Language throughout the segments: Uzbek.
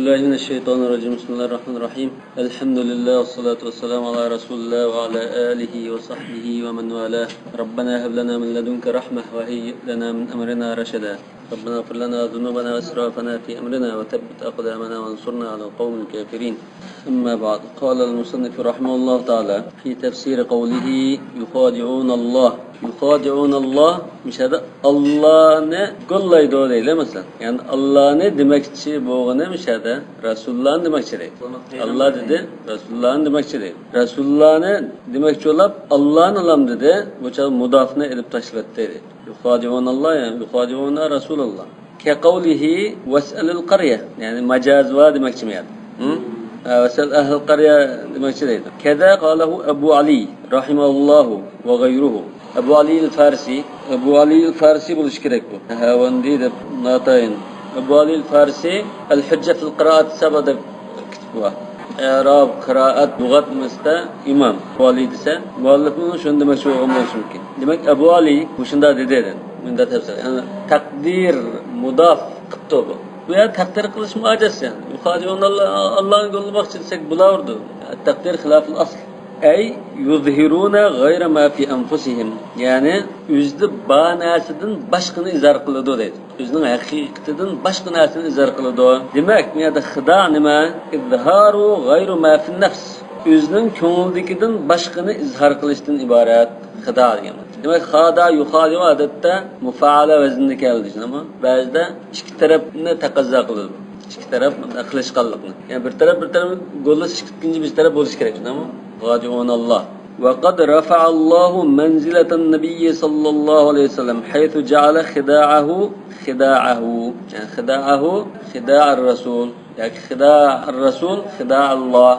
billahi mineşşeytanirracim. Bismillahirrahmanirrahim. Elhamdülillah ve salatu vesselamu ala Resulillah ve ala alihi ve sahbihi ve men vela. Rabbena heb lena min ledunke rahmeh ve heyyi lena min emrina reşeda. Rabbena gfir lena zunubana ve israfana fi emrina ve tebbit aqdamana ve ansurna ala kavmil kafirin. Amma ba'd. Qala el-musannif rahimahullah ta'ala fi tefsir kavlihi yukhadi'un Allah. Yukhadi'un Allah müşahede Allah'ını gollaydı o değil mesela. Yani Allah'ını demekçi boğunu müşahede Resulullah'ın demekçi değil. Allah dedi Resulullah'ın demekçi değil. Resulullah'ını demekçi olup Allah'ın alam dedi. Bu çağ mudafını edip taşlattıydı. Yukhadi'un Allah yani yukhadi'un Resulullah. Ke kavlihi ves'elil qarya yani macaz var demekçi mi yani? Vesel ehl qarya demekçi değil. Keda kâlehu Ebu Ali rahimahullahu ve gayruhu. Ebu Ali el-Farsi buluş gerek bu. Havan değil de natayın. Ebu Ali el-Farsi el-Hücce fil kıraat sabada kitbu var. Arab, kıraat, lugat mesela imam. Ebu Ali dese, muallifinin şunu demek çok olmaz mümkün. Demek Ebu Ali bu şunda dedi. Mündet tefsir. Yani takdir, mudaf kıptı bu. Bu ya takdir kılış muacaz yani. Yukhadi Allah'ın yolunu bakçılsak bulavurdu. Takdir hilafıl asl. Ey yuzhiruna gayra ma fi anfusihim yani özlü banasıdan başqını izar qılıdı deydi. Özünün haqiqatidan başqa narsani izar qılıdı. Demek mi ya da xida nima izharu gayru ma fi nafs. Özünün ko'nglidagidan başqani izhar qilishdan iborat xida degan. Demek xada yuxadi odatda mufaala vaznida keldi ama ba'zida ikki tarafni taqozo qiladi. İki taraf qilishqanlikni. Yani bir taraf golni ikkinchi bir taraf bo'lishi kerak, ama غادعون الله وقد رفع الله منزلة النبي صلى الله عليه وسلم حيث جعل خداعه يعني خداع الرسول يعني خداع الرسول خداع الله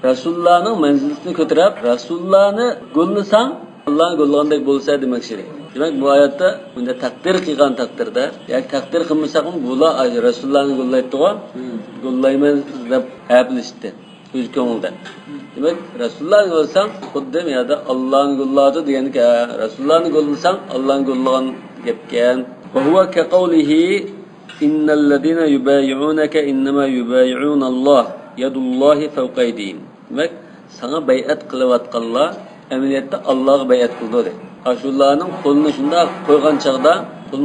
Resulullah'ın menziletini kötürüp Resulullah'ını gollusan Allah'ın gollağındaki bolsa demek şey. Demek bu ayette bunda takdir kılgan takdirde yani takdir kılmasak mı bula Resulullah'ını gollayıp gollayman da hepleşti. Öz ko'ngilda. Demek Resulullah'ın olsan xuddi ya da Allah'ın golladı degani ki Resulullah'ın gollasan Allah'ın gollagan gepken. Ve huve ke kavlihi innellezine yubayi'unke innema yubayi'un Allah yadullahi fevqa eydihim. Demek sana bayat kılıvatqanlar emniyette Allah'a bayat kıldı dedi. Resulullah'ın kolunu şunda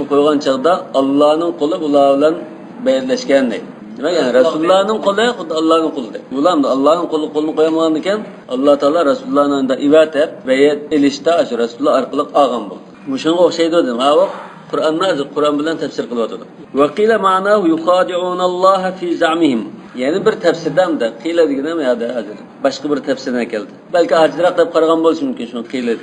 koygan çağda Allah'ın kolu ular bilan bayatlaşgan dedi. Demek yani Resulullah'ın kolu Allah'ın kolu de. Ulan da Allah'ın kolunu koyamagan iken Allah Teala Resulullah'ın da ibat et ve elişte aşı Resulullah arkalık ağam bu. Muşanga okşaydı dedim. Ha o Kur'an bilen tefsir kılıyordu. Ve qila ma'nahu yukhadi'un Allah fi za'mihim. Yani bir tefsirden de qila dedim ya da başka bir tefsirden geldi. Belki acırak da qaragan bolsun mümkün şu qila.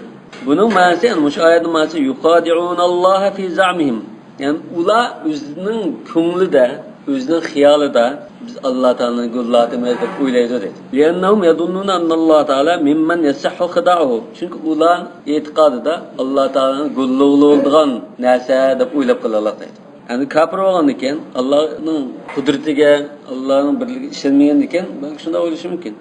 Bunun manası yani şu ayetin manası yukhadi'un Allah fi za'mihim. Yani ula özünün köngülü de özünün hiyalı da biz Allah Teala'nın golladığını edip uylaydı dedi. Liyennahum yadunnuna annallahu Teala mimmen yasihhu khida'uhu. Çünkü ulan etiqadı da Allah Teala'nın golluğulu olduğun narsa deb uylab qılarlar dedi. Yani kafir olgan iken Allah'ın kudretiga, Allah'ın birligiga ishonmagan iken belki shunday bo'lishi mumkin.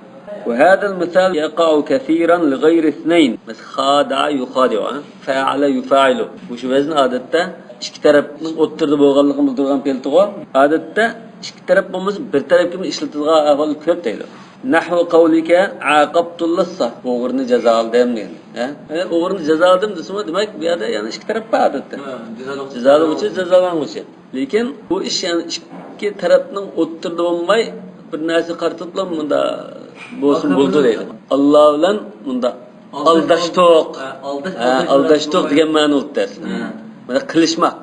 Ve hadal misal yaqa'u kathiran li ghayri ithnayn. Mes khada yukhadi'u, fa'ala yufa'ilu. Bu şu vezn odatda ikki tarafning o'ttirdi bo'lganligini bildirgan peltigo. Odatda ikki taraf bo'lmasa bir tarafga ishlatilgan ahvol ko'p deydi. Nahvu qawlika aqabtul lissa. O'g'irni jazoladim degan. O'g'irni jazoladim desam demak bu yerda yana ikki taraf bor odatda. Jazolovchi jazolanuvchi. Lekin bu ish yani ikki tarafning o'ttirdi bo'lmay bir narsa qartilib bunda bo'lsin bo'ldi deydi. Alloh bilan bunda aldashtoq degan ma'no o'tdi. Mana qilishmaq.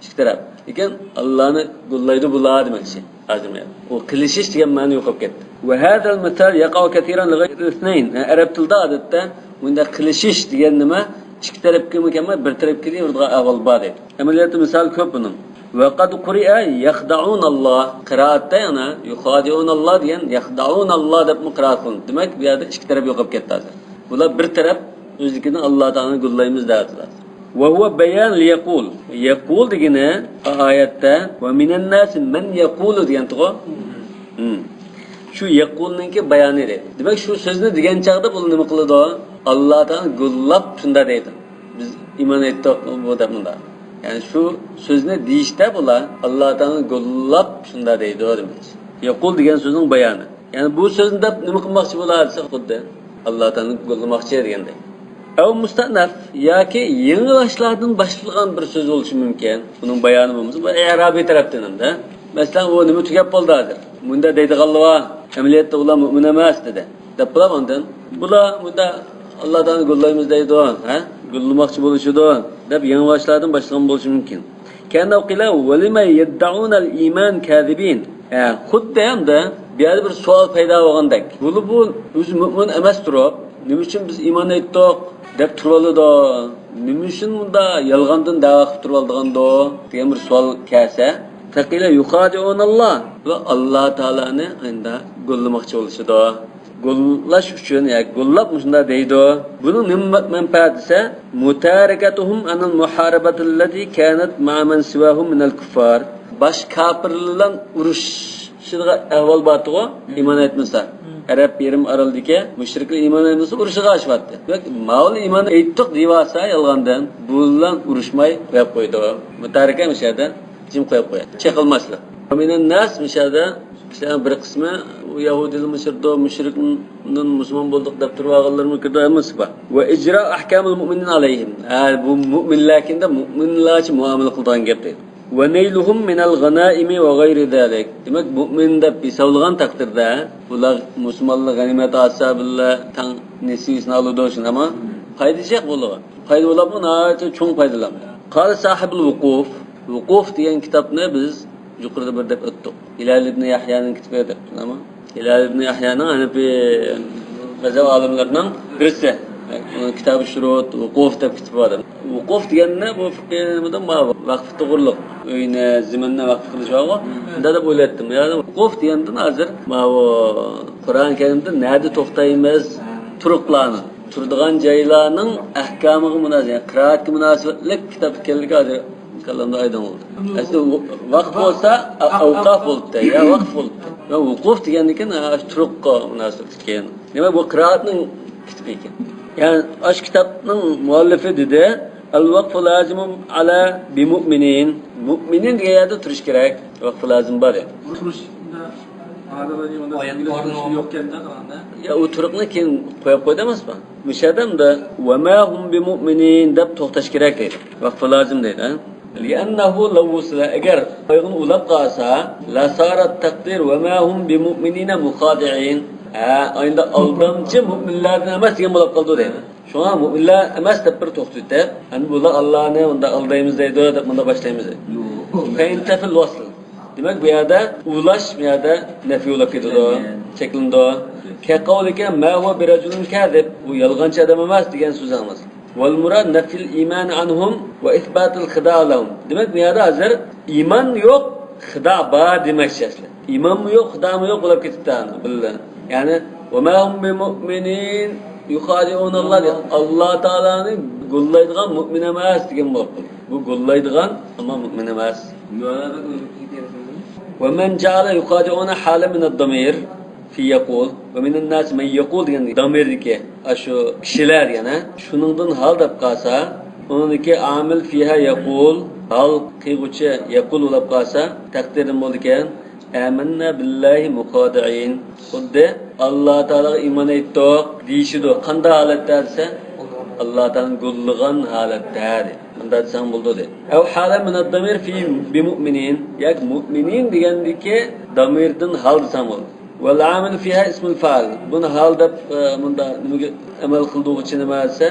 Ikki taraf. Lekin Allohni gollaydi bular demak şey. Azmi. O qilishish degan ma'no yo'qolib ketdi. Va hadal misal yaqa'u katiran li ghayri ithnayn. Arab tilida odatda bunda qilishish degan nima ikki tarafga mukammal bir tarafga deydi avval bor deydi. Amaliyotda misal ko'p buning. Ve qad quri'a yakhda'un Allah. Qiraatda yana yukhadi'un Allah degan yakhda'un Allah deb qiraat qilindi. Demak bu yerda ikki taraf yo'qolib ketdi hozir. Bular bir taraf o'zligini Alloh taolani gollaymiz deydilar. Ve huve beyan liyekul. Yekul degine ayette ve minen nas men yekulu degan to'g'ri. Şu yekulninki bayoni deydi. Demak şu so'zni degan chaqda bu nima qiladi? Alloh taolo gollab shunda deydi. Biz iymon etdik bu debunda. Yani şu sözüne deyişte bula Allah Teala'nın gollab şunda deydi demek. Yakul degan so'zning bayoni. Ya'ni bu so'zni deb nima qilmoqchi bo'ladi xuddi Alloh taolani qo'llamoqchi degandek. Ev mustanaf yoki yangi boshlardan boshlangan bir so'z bo'lishi mumkin. Buning bayoni bo'lmasa, bu i'robiy tarafdan hamda. Masalan, u nima tugab qoldi hozir. Bunda deydiganlar amaliyotda ular mu'min emas dedi. Deb bular ondan. Bular bunda Alloh taolani qo'llaymiz deydi, ha? Qo'llamoqchi bo'lishidi deb yangi boshlardan boshlangan bo'lishi mumkin. Kana qila va lima yad'un al-iman kadhibin. Xuddi hamda bir yerda bir savol paydo bo'lgandek. Bu o'zi mu'min emas turib, nima uchun biz iymon etdik deb turoldi? Nima uchun bunda yolg'ondan da'vo qilib turoldigando degan bir savol kelsa, faqila yukhadi'unalloh va Alloh taolani endi qo'llamoqchi bo'lishidi. Qo'llash uchun, qo'llab shunda deydi. Buning nima manfaati esa mutarakatuhum anil muharabati allati kanat ma'a man siwahum min al-kuffar. Baş kafirlarla uruşşıga ahval batığı iman etmezler. Arap yerim araldaki müşrikler iman etmezse uruşuga açmadı. Bak mal iman ettik divasa yalgandan bundan uruşmay koyup koydu. Mutareke müşahede cim koyup koydu. Çekilmezler. Minen nas müşahede işte bir kısmı Yahudili Mısır'da müşriknin Müslüman bulduk dep turağalar mı kırdı mısba. Ve icra ahkamul müminin aleyhim. Bu müminlerkinde müminler için muamele kıldan gepti. Ve neyluhum minel ganaimi ve gayri zalik. Demek mümin de pisavlagan takdirde bular Müslümanlar ganimet asabilla tan nesisini alıdı olsun ama faydacak buluğa. Fayda olap mı? Çok faydalam. Kâle sahibul vukuf. Vukuf diyen kitabını biz yukarıda bir dep öttük. Hilal ibn Yahya'nın kitabı edip ama Hilal ibn Yahya'nın hani bir mezhep alimlerinden birisi. Onun kitabı şurut, vukuf dep kitabı var. Vukuf diyen ne? Bu fıkhiyemden vakfı doğruluk. Öyle ziminle vakfı kılıcı var. Ben de böyle ettim. Yani vukuf diyenden hazır. Kur'an-ı Kerim'de nerede toktayımız turuklarını. Turduğun caylarının ahkamı münasebet. Yani kıraat münasebetlik kitap kellik hazır. Kalanında aydın oldu. Aslında vakf olsa avkaf oldu da. Ya vakf oldu. Ya vukuf diyendikken turuk münasebet. Demek bu kıraatın kitabı iken. Yani aşk kitabının muallifi dedi. El-vakfu lazimum ala bi mu'minin. Mu'minin diye yerde turuş gerek. Vakfu lazım var ya. Ya o turukni keyin qo'yib qo'ydimiz mı? Müşahedem de ve ma hum bi mu'minin deb to'xtash kerak deydi. Vakfu lazım deydi. Li'annahu law wusila agar qo'yg'in ulab qolsa la sarat taqdir ve ma hum bi mu'minina mukhadi'in. Aynı aldamcı müminlerden emas degan bo'lib qoldi deydi. Şuna müminler emas deb bir to'xtatdi. Hani bular Allah'ını onda aldaymiz deydi deb bunda başlaymiz. Fa'intafil wasl. Demek bu yerda ulash bu yerda nafi bo'lib ketadi. Cheklindi. Ka qawlika ma huwa bi rajulin kadhib. Bu yolg'onchi odam emas degan so'z emas. Wal murad nafil iman anhum ve isbatul khida' lahum. Demek bu yerda hozir iman yo'q, xida bor demakchi asli. İman mı yok, xida mı yok bo'lib ketibdi billah. Yani وَمَا هُمْ بِمُؤْمِنِينَ يُخَادِعُونَ اللّٰهِ Allah Teala'nı gollaydıgan mümin emas degan bo'lib. Bu gollaydıgan ama mümin emas. وَمَنْ جَعَلَ يُخَادِعُونَ حَالًا مِنَ الضَّمِيرِ fi yaqul ve minen nas men yaqul degan damirdiki shu kishilar yana shuningdan hal deb qolsa uniki amil fiha yaqul hal qilg'uchi yaqul bo'lib qolsa taqdirim bo'ldi ekan amanna billahi muqadiin xuddi Alloh taolaga iymon etdik deyishidir. Qanday holatda desa Alloh taolaning qo'llagan holatda bunda desam bo'ldi dedi. Aw hala min ad-damir fi bi mu'minin yak mu'minin degandiki damirdan hal desam bo'ldi. Vel amil fiha ismul fail. Bunu hal deb bunda nimaga amal qildiği uchun nima desa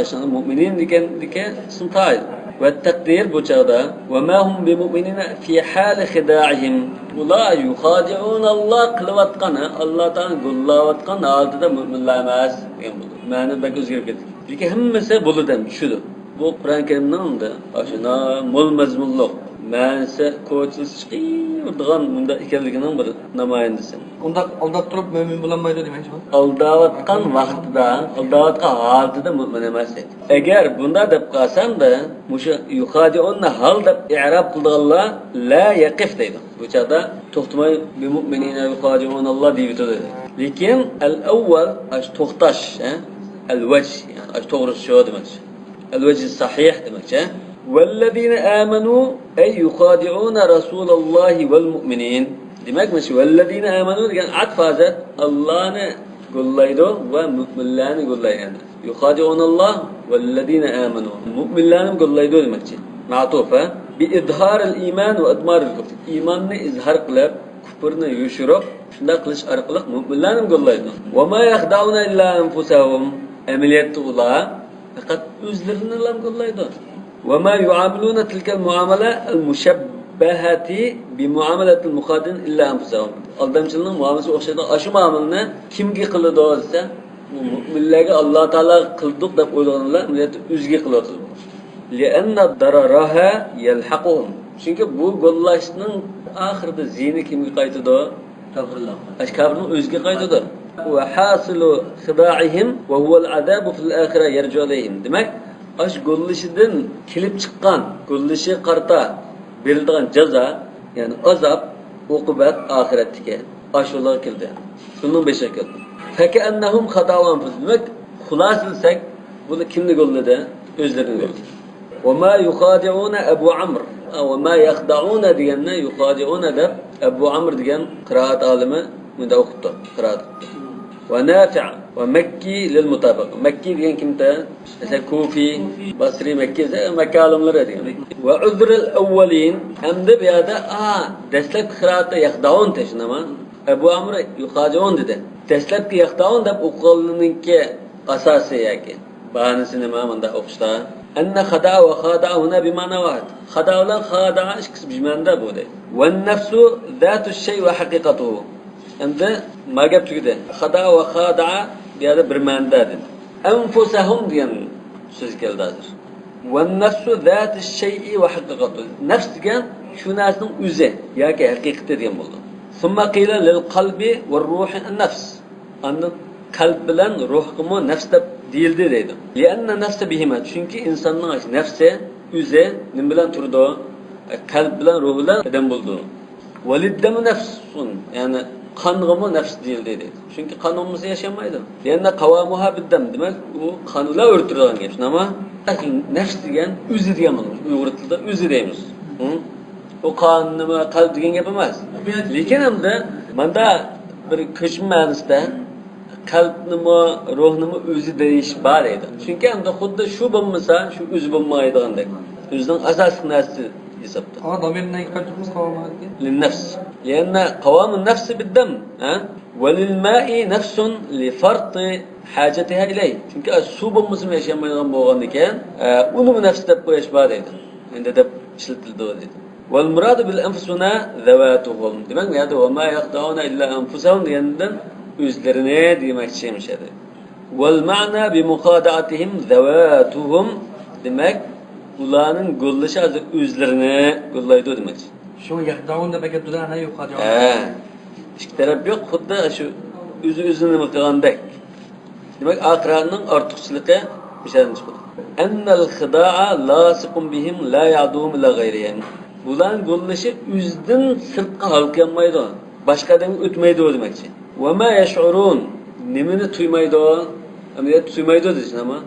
aslında mu'minin degandiki ism fail. Ve takdir bu çağda ve ma hum bi mu'minina fi hal khida'ihim la yukhadi'un Allah qilvatqana Allah taala qo'llayotgan holda mu'minlar emas degan bo'ldi. Ma'ni bak o'zgarib ketdi. Lekin hammasi bo'lidan tushdi. Bu Qur'on Karimda ashuna mo'l mazmunliq ma'nisi ko'chis chiqadigan bunda ekanligining bir namoyandasi. Unda aldab turib mo'min bo'lolmaydi demakchi. Aldavatgan vaqtida, aldavatgan holda mu'min emas edi. Agar bunda deb qolsam-da, musha yukhadi'unna hal deb i'rob qildiganlar la yaqif deydi. Bu chaqda to'xtamay bi mu'minina yukhadi'unalloh deydi. Lekin al-awwal ash to'xtash, al-wajh, yani ash to'g'ri shu demakchi. Al-wajh sahih demakchi. والذين آمنوا أي يخادعون رسول الله والمؤمنين Demek mi şu vellezine amenu degan atf hazır Allah'ını gollaydı ve müminlerini gollaydı. Yuhadi'unallah vellezine amenu. Müminlerini gollaydı demekçi. Ma'tufa bi izharil iman ve idmaril küfr. İmanını izhar kılıp küfrünü yuşurup şunda kılış arkalık müminlerini gollaydı. Ve ma yahda'una illa enfusahum. Ameliyatı ula fakat özlerini lan gollaydı. Ve ma yuamiluna tilkel muamele el müşebbehati bi muameletil muhadin illa enfusahum. Aldamçılığın muamelesi okşaydı. Aşı muamelini kimge kılıdı o ise müminlerge Allah Teala kıldık da oylanırlar. Millet üzge kılıdı. Lianna dararaha yelhaquhum. Çünkü bu gollaşının ahirde ziyni kimge kaytıdı? Kafirler. Kabirinin özge kaytıdır. Ve hasilu khida'ihim ve huvel azabu fil ahire yercu aleyhim. Demek aş gollaşıdan kilip çıkan, gollaşı karta verildiğin ceza, yani azap, ukubet ahiretteki aşılar kildi. Şunun beşe kildi. Fekennehum khada'u anfus. Demek hulas bilsek bunu kimni golladı? Özlerini golladı. Ve ma yukhadi'una Ebu Amr. Ve ma yakhda'una diyenine yukhadi'una da Ebu Amr diyen kıraat alimi müde okuttu. Kıraat. Ve Nafi' ve Mekki lil mutabak. Mekki diyen kimde? Mesela Kufi, Basri, Mekki ise Mekke alimleri diyen. Ve uzrul evvelin hem de bir yerde deslep kıraatta yakhda'un teşin ama Ebu Amr yukhadi'un dedi. Deslep ki yakhda'un da ukalınınki asası yaki. Bahanesi ne mamında okuşta. Enne khada'a ve khada'a huna bimana vahid. Khada'a ile khada'a işkisi bimanda bu de. Ve nefsu zatu şey ve hakikatuhu. Hem de magab tüyde. Khada'a ve khada'a bir yerde bir mandadır. Enfusahum diyen söz geldi hazır. Ve nefsu zatu şey'i ve hakikatuhu. Nefs diyen şu nasın üze. Ya ki hakikati diyen buldu. Thumma qila lil kalbi ve ruhi nefs. Anladın? Kalp bilen ruhumu nefste değildi dedi. Lianna nefse bihime. Çünkü insanın nefse, üze, ne bilen turdu? Kalp bilen ruh bilen eden buldu. Veliddemu nefsun. Yani kanımı nefs değildi dedi. Çünkü kanımızı yaşamaydı. Lianna kavamuha biddem. Demek bu kanıyla örtülen geçti ama nefs diyen üze diyemez. Uygurtlu'da üze diyemez. O kanımı kalp diyen yapamaz. Lakin hem de bana bir köşme manasında kalbnimi, ruhnimi özü değiş var edi. Çünkü hem de xuddi şu bulmasa, şu üz bulmaydıgandek. Üzün asas narsa hesapta. Ama damirine dikkat etmemiz kavamı ki. Lin-nefs. Lianna qawamun nefs bid-dam, ha? Ve lil-ma'i nefsun li farqi hacatiha ilay. Çünkü su bulması yaşamaydigan bolgandikan, uni nefs deb qo'yish bor edi. Endi deb ishlatildi dedi. Vel muradu bil enfusuna zavatuhum. Demek yani ve ma yaqdauna illa enfusahum diyeniden özlerine demekçiymiş edi. Vel ma'na bi mukhada'atihim zavatuhum demek ularning gollaşı hazır özlerine gollaydı demek. Şu yahda'un da belki duran ne yukarı. İki taraf yok, xuddi şu özü-özünü mıqıgandek. Demek akranın artıqçılığı bir şeyden çıkıyor. Ennel khida'a lasiqun bihim la ya'dum ila gayrihim. Bulan gollaşı üzdün sırtqa halqyanmaydı. Başkadan ötmeydi o demekçi. Ve ma yeş'urun. Nimini tuymaydı o. Ameliyat tuymaydı desin ama.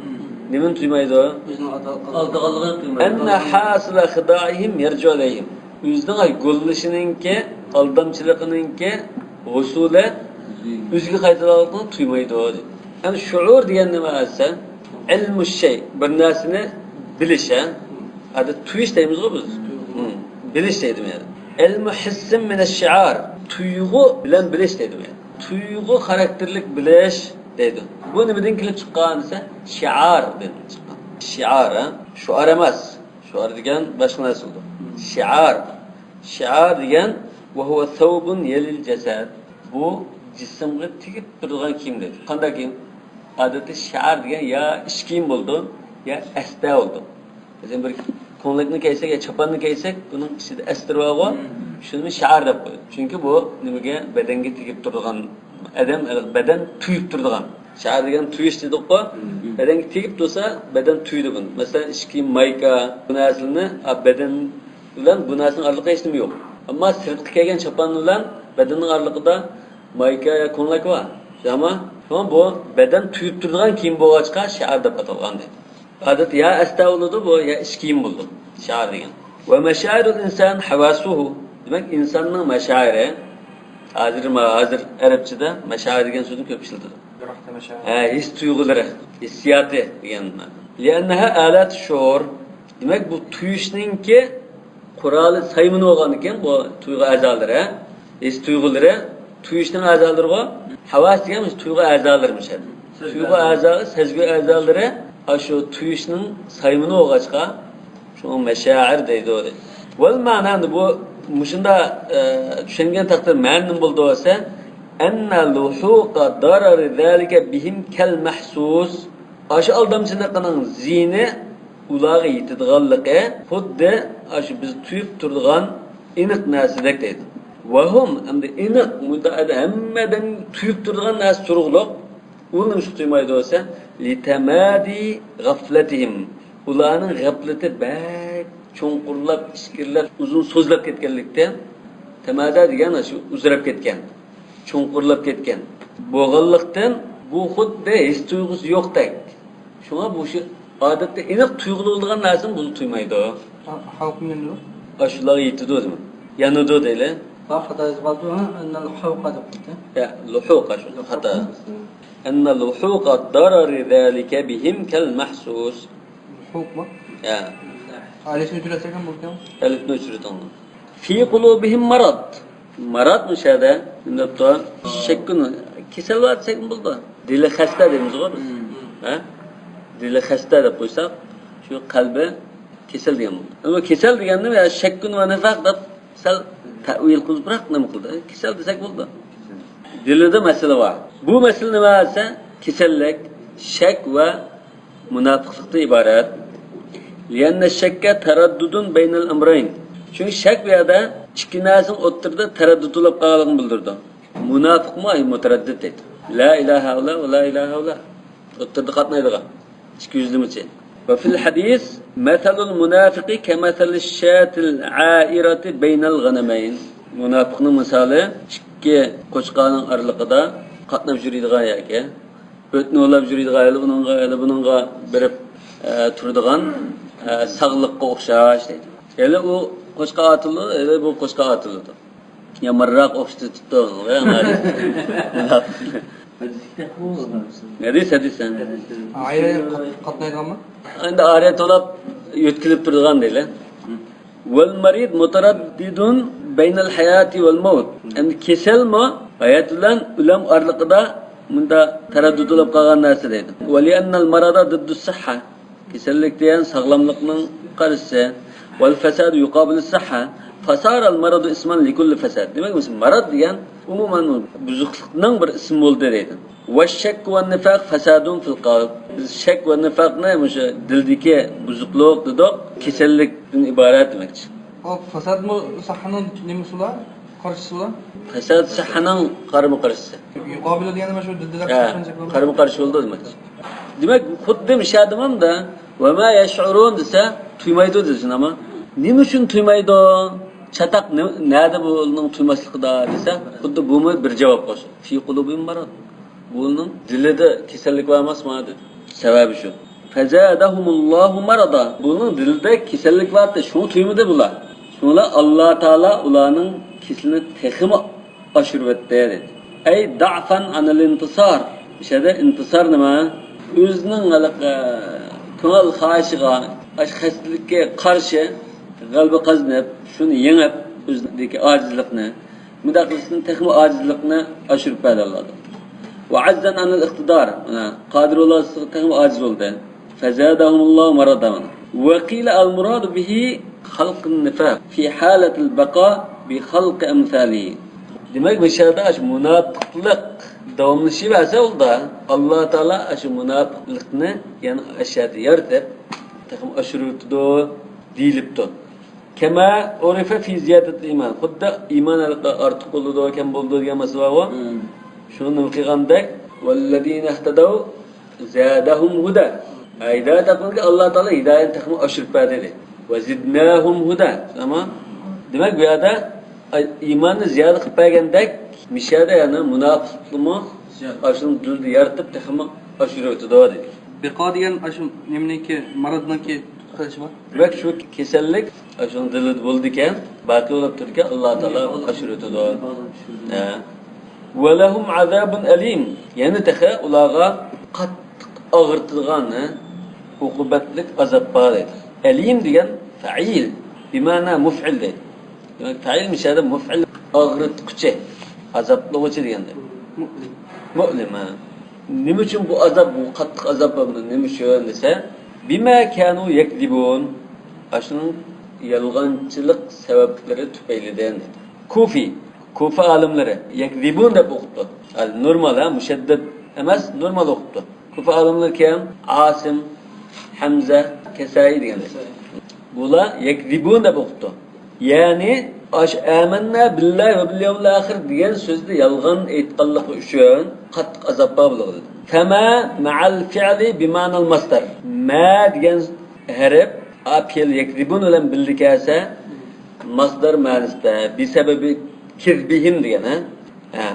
Nimini tuymaydı o. Aldığalığını tuymaydı. Enne hasıla khida'ihim yercu aleyhim. Üzdün ay gollaşınınki, aldamçılığınınki usule üzgü kaydıralıkını tuymaydı o. Yani şuur diyen ne varsa ilmu şey, bir nasını bilişen, adı tuyiş deyimiz o biz. Biliş dedim yani. El muhissim mineşşi'ar. Tuygu bilen biliş dedim yani. Tuygu karakterlik biliş dedim. Bu nimeden kelip çıkan ise şiar dedim çıkan. Şiar ha. Şuar emez. Şuar degen başka nasıl oldu? Şiar. Şiar degen ve huve thawbun yelil cesed. Bu cisimge tikip durduğun kimdir? Kanda kim? Adeti şiar degen ya işkim buldu ya este oldu. Mesela bir konularını keysek ya çapanını keysek bunun içinde estir var. Şunu şiar da koydu. Çünkü bu nimege bedenge tikip durduğun adam beden tüyüp durduğun. Şiar degen tüyüş dedik ko. Bedenge tikip dursa beden tüydü bunu. Mesela işki mayka bu naslını beden bilen bu naslın arlığı hiç yok. Ama sırtı kaygan çapan bilen bedenin arlığında mayka ya konular var. Ama bu beden tüyüp durduğun kim bu açka şiar da atalgan dedi. Adet ya estağfurullah bu ya işkiyim buldu. Şair degen. Ve meşairul insan havasuhu. Demek insanın meşairi Hazır Arapçada meşair degan so'zni ko'p ishlatiladi. Yo'qda masha. His tuyg'ulari, hissiyoti degan ma'no. Li'annaha alat shuur. Demak bu tuyishninki quroli saymini bo'lgan ekan bu tuyg'u a'zolari, his tuyg'ulari, tuyishning a'zolari bor. Havas degan tuyg'u a'zolarimiz. Tuyg'u a'zolari, sezgi a'zolari shu tuyishning saymini bo'lg'achqa shu mashair deydi o'zi. Val ma'nani bu mushunda tushungan taqdir ma'nim bo'ldi bo'lsa, anna luhuqa darar zalika bihim kal mahsus. Aşı aldamçılıqның zini ularga yetadiganligi xuddi aşı biz tuyib turadigan aniq narsadek deydi. Va hum endi aniq mutaada hammadan tuyib turadigan narsa turug'liq. Uni shu tuymaydi bo'lsa, litamadi g'aflatihim. Ularning g'aflati bak cho'nqurlab, ichkirlab, uzun so'zlab ketganlikdan tamada degan shu uzrab ketgan, cho'nqurlab ketgan. Bo'g'anlikdan bu xuddi his tuyg'usi yo'qdek. Şuna bu şey adette aniq tuyg'ulu bo'lgan narsani bu tuymaydi. Xalqning nima? Ashulaga yetdi o'zimi? Yanadi deyli. Xato yozildi, anna al-huquqa deb. Ya, luhuqa shu xato. Anna luhuqa darar zalika bihim kal mahsus. Huquqmi? Ya. Alishni tulasagan bo'lgan. Alifni o'chirdim. Fi qulubihim marad. Marad mishada, indapto shakkun kasal var shakkun bo'ldi. Dili xasta deymiz ku biz. Ha? Dili xasta deb qo'ysak, shu qalbi kesal degan bo'ldi. Ama kesal deganda ya shakkun va nifaq deb sal ta'wil qilib biroq nima qildi? Kesal desak bo'ldi. Dilida masala var. Bu masala nima desa, kasallik, shak va munofiqlikdan iborat. Lianna shakka taraddudun baynal amrayn. Çünkü shak bu yerda ikki narsaning o'rtasida taraddud bo'lib qolganligini bildirdi. Munofiqmi ay mutaraddid dedi. La ilaha illallah va la ilaha illallah. O'rtada qatnaydigan. İki yüzlümüzü. Ve fil hadis meselul munafiqi kemeselil şatil airati beynel ganameyn. Munafiqning misali ikki qo'chqonning aralig'ida qatnab yuradigan yoki o'tni olab yuradigan buningga berib turadigan sog'liqqa o'xshash deydi. Eli u qo'chqa otildi, eli bu qo'chqa otildi. Yamarroq o'xshatibdi o'g'li. Ne diyse sen? Aile qatnaydiganmi? Endi ariyat olab yetkilib turgan deyli. Vel marid mutaraddidun beynel hayati vel maut. Endi keselmi hayat bilan o'lim oraliqida bunda taraddud bo'lib qolgan narsa deydi. Ve li annal marada diddu sihha. Kesellik degan sog'lomlikning qarshisi. Vel fasad yuqabil sihha. Fasara al maradu isman li kulli fasad. Demak, marad degan umuman buzuqlikning bir ismi bo'ldi deydi. Ve şek ve nifaq fasadun fil qalb. Biz şek ve nifaq ne o'sha dildagi buzuqlik dedik, kasallikdan iborat demakchi. O fasadmi sahhaning nimasi ular? Qarshisi ular? Fasad sahhaning qarama-qarshisi. Yuqobil degani mana shu diddilar qarama-qarshi bo'ldi demakchi. Demak, xuddi mishadimda va ma yash'urun desa tuymaydi desin ama nima uchun tuymaydi? Çatak nerede bunun tuymaslıkta desa, xuddi bu mu bir cevap qo'shdi. Fi qulubihim marad. Bunun dilida kasallik varmas mı dedi. Sebebi şu. Fezadahumullahu marada. Bunun dilida kasallik vardı. Şunu tuymadi bular. Şuna Allah Taala ularning kesilini teximi oshirib etdi dedi. Ey da'fan anil intisar. İşte intisar nima? O'zining ko'ngil xohishiga, xastalikka qarshi qalbi qaznab, shuni yengib, o'zidagi ojizlikni, mudaqilisining texmi ojizlikni oshirib beradi. Ve azzan anil iqtidar. Qadir olası texmi ojiz bo'ldi. Fazadahumullahu maradan. Ve qila al murad bihi xalqun nifaq fi halatil baqa bi xalq amsalihi. Demek meşhurda şu munafiqlik davomlashaversa unda Alloh taolo shu munafiqlikni yani aşağıda yaratib texmi oshiribdi deyilibdi. Kema urifa fi ziyadat iman. Xuddi iman ortiq bo'ldi ekan bo'ldi degan masala bor. Shuni qilgandek vallazina ihtadaw zadahum huda. Ayda taqulga Alloh taolo hidoyat taxmi oshirib berdi dedi. Va zidnahum huda. Tamam. Demak bu yerda iymonni ziyoda qilib bergandek mishada yana munofiqlikmi ashuni dilda yaratib taxmi oshirib o'tdi dedi. Biqa degan shu nimniki maradniki Karışma. Demek şu kesellik aşın dilit buldiken, baki olup dururken Allah Teala aşırıtıdı. Ve lehum azabun alim. Yani tehe ulağa qattiq ağırtılgan, ukubetlik azap var edi. Alim diyen fa'il, bimana muf'il deydi. Demek fa'il mişade muf'il ağırtıkçı, azaplı uçu diyendir. Mu'lim ha. Nima uchun bu azap, bu qattiq azap bo'ldi? Nima uchun desa, bima kanu yakdibun. Ashunun yolg'onchilik sabablari tufaylidan. Kufa olimlari yakdibun deb o'qibdi. Normal ha, mushaddad emas, normal o'qibdi. Kufa olimlari kim? Asim, Hamza, Kasai deganlar. Bular yakdibun deb o'qibdi. Ya'ni amanna billahi va bil yawmil akhir degan so'zni yolg'on aytganligi uchun qattiq azobga bo'ladi. Fama ma'al fi'li bi ma'nal masdar. Ma degan harf apel yakdibun bilan bildikasa masdar ma'nosida bi sababi kizbihim degan ha.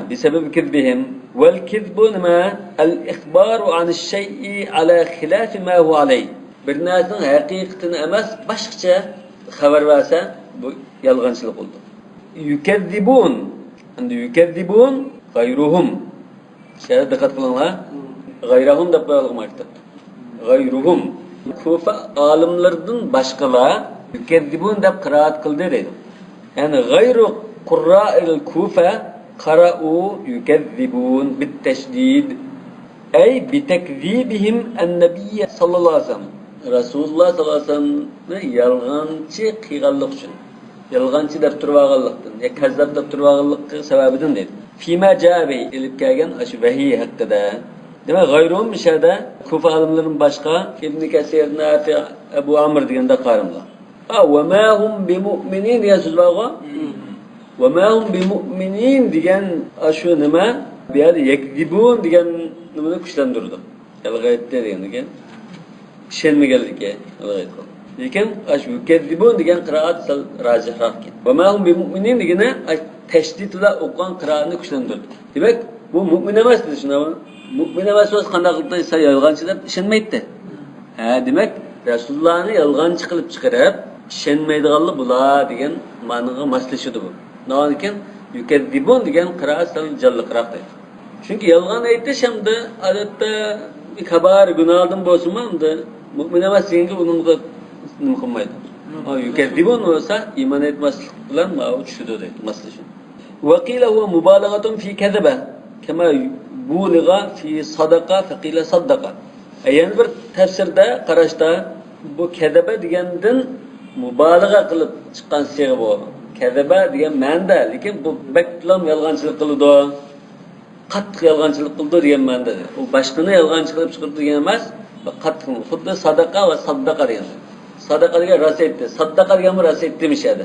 Bi sababi kizbihim wal kizbu ma al ikhbaru an ash-shay'i ala khilaf ma huwa alayh. Bir narsaning haqiqatini emas, boshqacha xabar bersa bu yolg'onchilik bo'ldi. Yukazzibun. Endi yukazzibun g'ayruhum. Shunga diqqat qilinglar. G'ayruhum deb qo'yilgan. G'ayruhum. Kufa olimlaridan boshqalar yukazzibun deb qiraat qildi deydi. Ya'ni g'ayru qurra'il Kufa qara'u yukazzibun bit tashdid ay bi takzibihim an-nabiy sallallohu alayhi vasallam. Rasululloh sallallohu alayhi vasallamni yolg'onchi qilganlik uchun. Yolg'onchi deb turganlikdan, ya kazzab deb turganlik sababidan deydi. Fima jabi ilib kelgan ash vahiy haqida. Demak, g'ayrum mishada Kufa olimlaridan boshqa Ibn Kasir, Nafi, Abu Amr deganda qarimlar. Va ma hum bimu'minin degan so'z borku. Va ma hum bimu'minin degan ashu nima? Bu yerda yakdibun degan nimani kuchlantirdi. Yolg'aytdi degan. Ishonmaganligi yolg'aytdi. Lekin ashu yukazzibun degan qiroat sal rajihroq ketdi. Va ma hum bimu'minin degani tashdid bilan o'qigan qiroatni kuchlantirdi. Demak, bu mu'min emas dedi shuna. Mu'min emas o'z qanday qilib desa yolg'onchi deb ishonmaydi. Demak, Rasulullohni yolg'onchi qilib chiqarib, ishonmaydiganlar bular degan ma'noga moslashadi bu. Lekin yukazzibun degan qiroat sal jalliqroq deydi. Chunki yolg'on aytish hamda odatda xabar gunohdan bo'lsa-mu, unda mu'min emas deganga uning nima qilmaydi. Yukazzibun bo'lsa iymon etmaslik bilan tushadi deydi maslahat. Wa qila huwa mubalaghatun fi kadhaba kama buligha fi sadaqa fa qila saddaqa. Yani bir tafsirda qarashda bu kadhaba degandan mubalagha qilib chiqqan siyg'a bu. Kadhaba degan ma'noda, lekin bu baklam yolg'onchilik qildi. Qattiq yolg'onchilik qildi degan ma'noda. U boshqani yolg'onchi qilib chiqirdi degan emas, qattiq xuddi sadaqa va saddaqa degan. Sadaqa degan rost aytdi, saddaqa degan rost aytdi demishadi.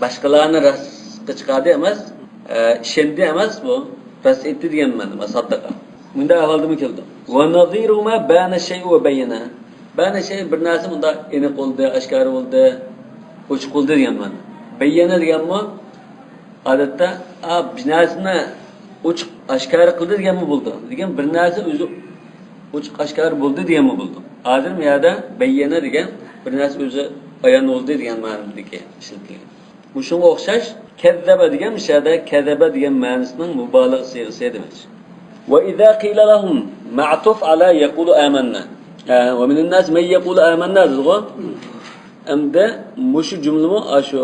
Boshqalarni rostga chiqadi emas, ishondi emas bu, rost aytdi degan ma'no saddaqa. Bunda ahvoldimi keldi. Va nadhiru ma bana shay va bayna. Bana shay bir narsa bunda aniq bo'ldi, oshkor bo'ldi, ochiq bo'ldi degan ma'no. Bayana deganmi? Odatda bir narsani ochiq oshkor qildi deganmi bo'ldi. Degan bir narsa o'zi ochiq oshkor bo'ldi deganmi bo'ldi. Hozir bu yerda bayana degan bir narsa o'zi ayon bo'ldi degan ma'nodagi ishlatilgan. Bu shunga o'xshash kazzaba degan mishada kazzaba degan ma'nosining mubolag'a siyg'asi demak. Wa idza qila lahum ma'tuf ala yaqulu amanna. Wa min an-nas man yaqulu amanna zilgha. Amda mushu jumlami ashu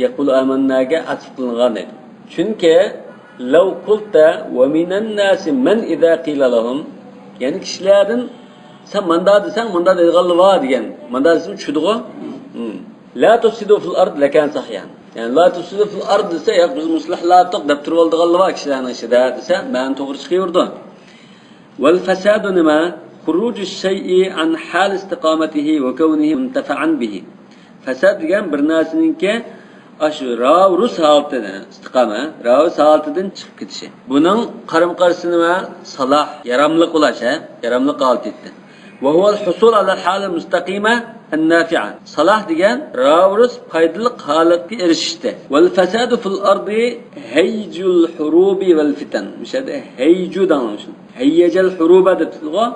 yaqulu amannaga atf qilingan edi. Chunki law qulta wa min an-nas man idza qila lahum, ya'ni kishilardan sen manda desang manda deydiganlar bor degan. Manda desang tushudi-ku. La tusidu fil ard lakan sahyan. Yani la tusidu fil ard desa ya biz muslihlatliq deb turib oldiganlar bor kishilarning ichida desa, men to'g'ri chiqaverdi. Wal fasadu nima? Xuruju shay'i an hal istiqomatihi va kawnihi muntafa'an bihi. Fasad degan bir narsaninki ashu rus holatidan istiqoma, rus holatidan chiqib ketishi. Buning qarim-qarshi nima? Salah, yaramliq bo'lishi, yaramliq holat etdi. Va huwa al-husul ala al-hal al-mustaqima an-nafi'a. Salah degan rus foydali holatga erishishdi. Wal fasadu fil ardi hayjul hurubi wal fitan. Mishada hayju danosh. Hayyajal huruba deb tilg'o.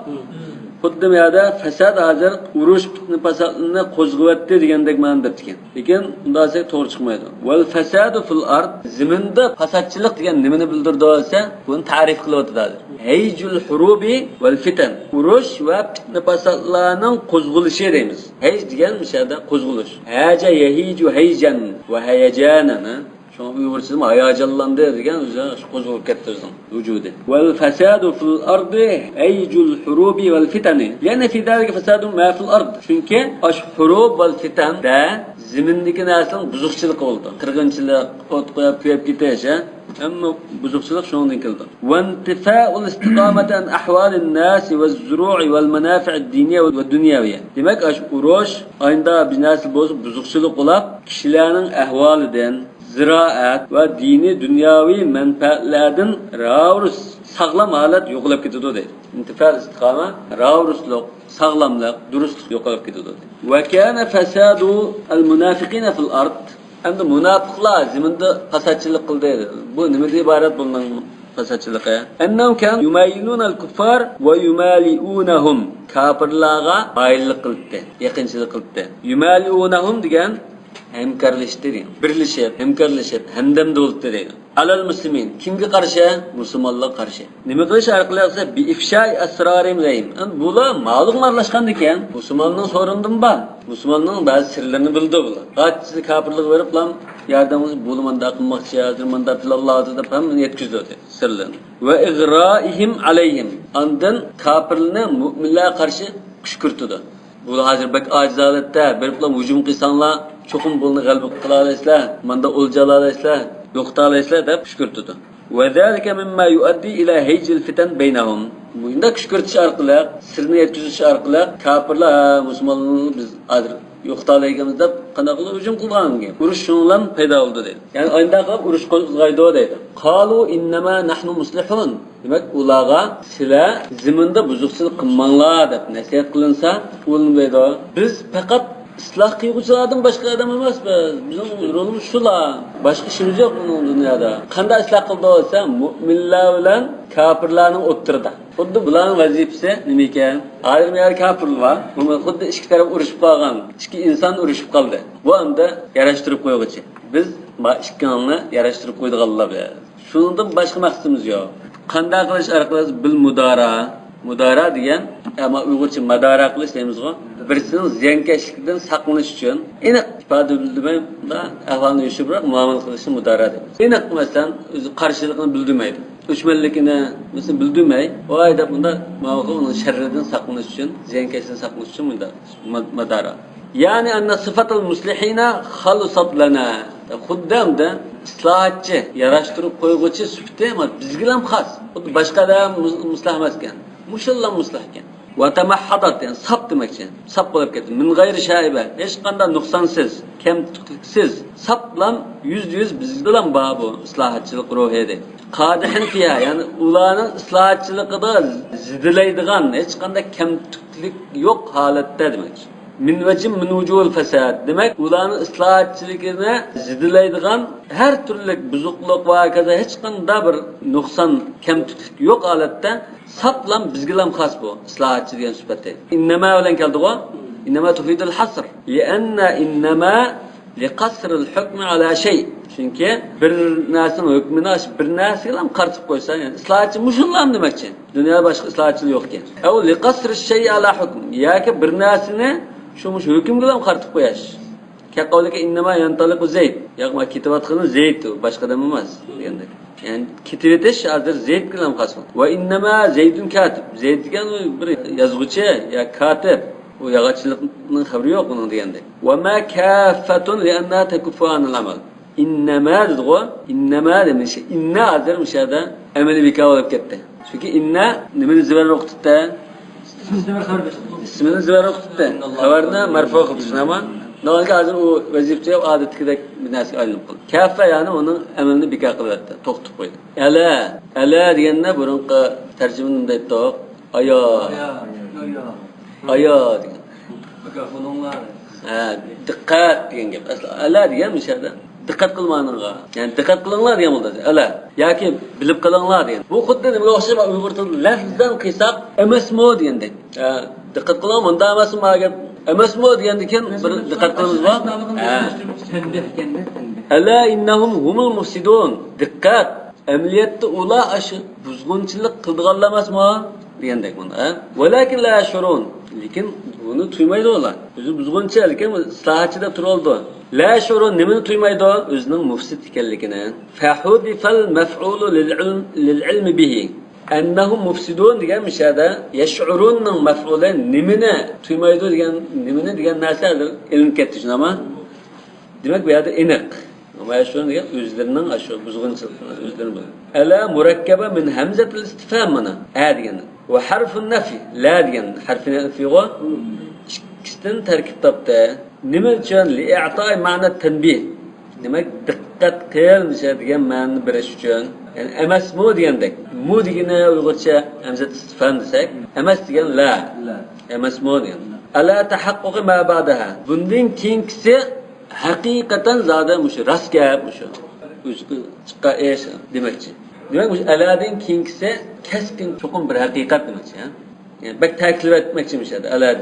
Xuddi bu yerda fasad hozir urush fitna fasadini qo'zg'ayapti degandek ma'no debdikan. Lekin bunday desak to'g'ri chiqmaydi. Wal fasadu fil ard ziminda fasadchilik degan nimani bildirdi desa, buni ta'rif qilyapti hozir. Hayjul hurubi val fitan. Urush va fitna fasadlarning qo'zg'alishi deymiz. Hayj degan mishada qo'zg'alish. Haja yahiju hayjan va hayajanana. Şunu Uygurça'da hayacanlandı degan o'zi qo'zg'alib ketdi o'zining vujudi. Wal fasadu fil ardi ayjul hurubi wal fitani. Yani fi zalika fasadun ma fil ard. Chunki ash hurub wal fitan da zimindagi narsaning buzuqchilik bo'ldi. Qirg'inchilik, o't qo'yib kuyib ketish, ammo buzuqchilik shundan keldi. Wa intifa'ul istiqamati an ahwalin nas waz zuru'i wal manafi' ad-diniyya va dunyawiyya. Demak ash urush aynda bir narsa bo'lsa buzuqchilik bo'lib, kishilarning ahvolidan ziraat ve dini dünyavi menfaatlerden ravrus sağlam halet yo'qolib ketadi deydi. İntifal istiqama ravrusluk, sağlamlık, durustluk yo'qolib ketadi. Ve kana fasadu al munafiqina fil ard. Endi munafiqlar ziminde fasatçılık qildi. Bu nimadan iborat bundan fasatçılığı? Ennahum kan yumayiluna al kuffar ve yumaliunahum. Kafirlarga mayillik qildi, yaqinchilik qildi. Yumaliunahum degan hemkarlaştı degan. Birleşip, hemkarlaşıp, hemdemde oldu degan. Alal muslimin kimga qarshi? Musulmonlarga qarshi. Nima qilish orqali esa bi ifshay asrarim deyim. Bular ma'lum aralashgan ekan. Musulmonning so'rindim ba. Musulmonning ba'zi sirlarini bildi bular. Qattiq kafirlik berib lan yordamimiz bo'lmanda qilmoqchi, hozirmanda Allohga deb ham yetkazdi sirlarni. Va igraihim alayhim. Andan kafirlarni mu'minlarga qarshi kuşkürtüdü. Bu hozir bak aciz holatda berib lan hujum qilsanglar cho'qim bo'lni g'alaba qila olasizlar, manda o'lja olasizlar, yo'qota olasizlar deb kuşkürtüdü. Ve zalika mimma yuaddi ila hayjil fitan baynahum. Bunda kuşkürtish orqali, sirni yetkazish orqali kafirlar musulmonlarni biz hozir yo'qota olamiz deb qanday qilib hujum qilganga. Urush shundan paydo bo'ldi dedi. Ya'ni oyda qilib urush qo'zg'aydi dedi. Qalu innama nahnu muslihun. Demak ularga sizlar ziminda buzuqchilik qilmanglar deb nasihat qilinsa, o'linmaydi. Biz faqat İslah qiluvchilardan boshqa odam emasmiz. Bizning rolimiz shular. Boshqa ishimiz yo'q bu dunyoda. Qanday islah qildi bo'lsa, mu'minlar bilan kafirlarning o'ttirdi. Xuddi bularning vazifasi nima ekan? Hozir yer kafir var. Bu xuddi ikki taraf urushib qolgan. Ikki inson urushib qoldi. Bu anda yarashtirib qo'yguchi. Biz ikkalani yarashtirib qo'ydiganlar bilan. Shundan boshqa maqsadimiz yo'q. Qanday qilish orqali bil mudara Mudara degan, ama Uyg'urcha madara qilish deymizmi? Birisining ziyonkashlikdan saqlanish uchun aniq ifoda bildirmay da ahvolni yashirib muomala qilishni mudara deymiz. Aniq masalan o'zi qarshilikni bildirmaydi. Dushmanligini masalan bildirmay, voy deb bunda ma'lum sharridan saqlanish uchun, ziyonkashlikdan saqlanish uchun madara. Yani anna sıfatul muslihina khalusat lana. Xuddamda islohotchi, yarashtirib qo'yguchi sifati emas, bizga ham xos. Xuddi boshqa odam muslah emas ekan. Mushullam muslah ekan. Va tamahhadat yani sap demakchi. Sap bo'lib ketdi. Min g'ayri shayba, hech qanday nuqsonsiz, kamtuksiz. Sap bilan %100 bizda ham bor bu islohotchilik ruhi edi. Qadihin fiha, yani ularning islohotchiligida zidilaydigan hech qanday kamtuklik yo'q holatda demakchi. Min vecim min vucuhul fesad. Demek ularning islohotchiligini zidilaydigan her türlü buzuqlik va kaza hech qanday bir nuqson, kamtuklik yo'q holatda saplan bizga ham xos bu islohotchi degan sifatda. Innama bilan keldi-ku. Innama tufidul hasr. Lianna innama liqasr al-hukm ala shay. Chunki bir narsaning hukmini bir narsaga ham qartib qo'ysa, yani islohotchi mushullam demakchi. Dunyoda boshqa islohotchilik yo'q ekan. Aw liqasr ash-shay ala hukm. Yoki bir narsani Şumuş hüküm bilen kartıp koyaş. Kaqavlika innama yantaliqu Zeyd. Yaqma kitabatqini Zeyd başqa adam emas deganda. Yani kitibetish hozir Zeyd bilan qasam. Va innama Zeydun katib. Zeyd degan bir yozuvchi ya katib. U yog'ochchilikning xabari yo'q uning deganda. Va ma kaffatun li anna takuffu anil amal. Innama dedgo, innama demiş. Inna hozir mishada amali bika bo'lib ketdi. Chunki inna nimani zibar o'qitdi? İsmini zıvara tuttu. Haberine merfu kılışın ama normalde hazır o vazifeye adetkidek bir nasıl ayrılıp kıldı. Kafe yani onun emelini bika kılıverdi. Toktup koydu. Ele diyenler burunqa tercümanında etti o. Aya diyen. Dikkat diyen gibi. Ele diyen müşahede. diqqat qilmaninglar. Ya'ni diqqat qilinglar degan bo'ldi. Ala, yoki bilib qilinglar degan. Bu xuddi nimaga o'xshab Uyg'ur tilida lafzdan qilsak emasmi degandek. Diqqat qiling, bunda emasmi agar emasmi degandan bir diqqat qilamizmi? Tanbih ekanda tanbih. Ala innahum humul mufsidun. Diqqat. Amaliyotda ular aşı buzg'unchilik qildiganlar emasmi degandek bunda. Walakin la yashurun. Lekin buni tuymaydi ular. O'zi buzg'unchi lekin islohachida turoldi. La yashurun nimani tuymaydi? O'zining mufsid ekanligini. Fahudifal maf'ulu lil ilm bihi. Annahum mufsidun degan mishada yash'urunning maf'uli nimani tuymaydi degan narsadir. Ilm ketdi shunami? Demak bu yerda aniq. Ama şunu diye özlerinin aşı buzg'unchilik özlerini bilan. Ala murakkaba min hamzatil istifham mana degan. Ve harfun nafi la degan harfi nafi go ikisidan tarkib topdi. Nima uchun li i'ta'i ma'na tanbih. Demak diqqat qilmish degan ma'noni berish uchun. Yani emasmi degandek. Mu degani Uyg'urcha hamzat istifham desak, emas degan la. Emasmi degan. Ala tahaqquqi ma ba'daha. Bundan keyingisi haqiqatan zada mushu rast gap mushu. O'zi chiqqa esh demakchi. Demak mushu aladin keyingisi kasbin cho'qim bir haqiqat demakchi, ha. Yani bak ta'kid etmoqchimiz edi alad.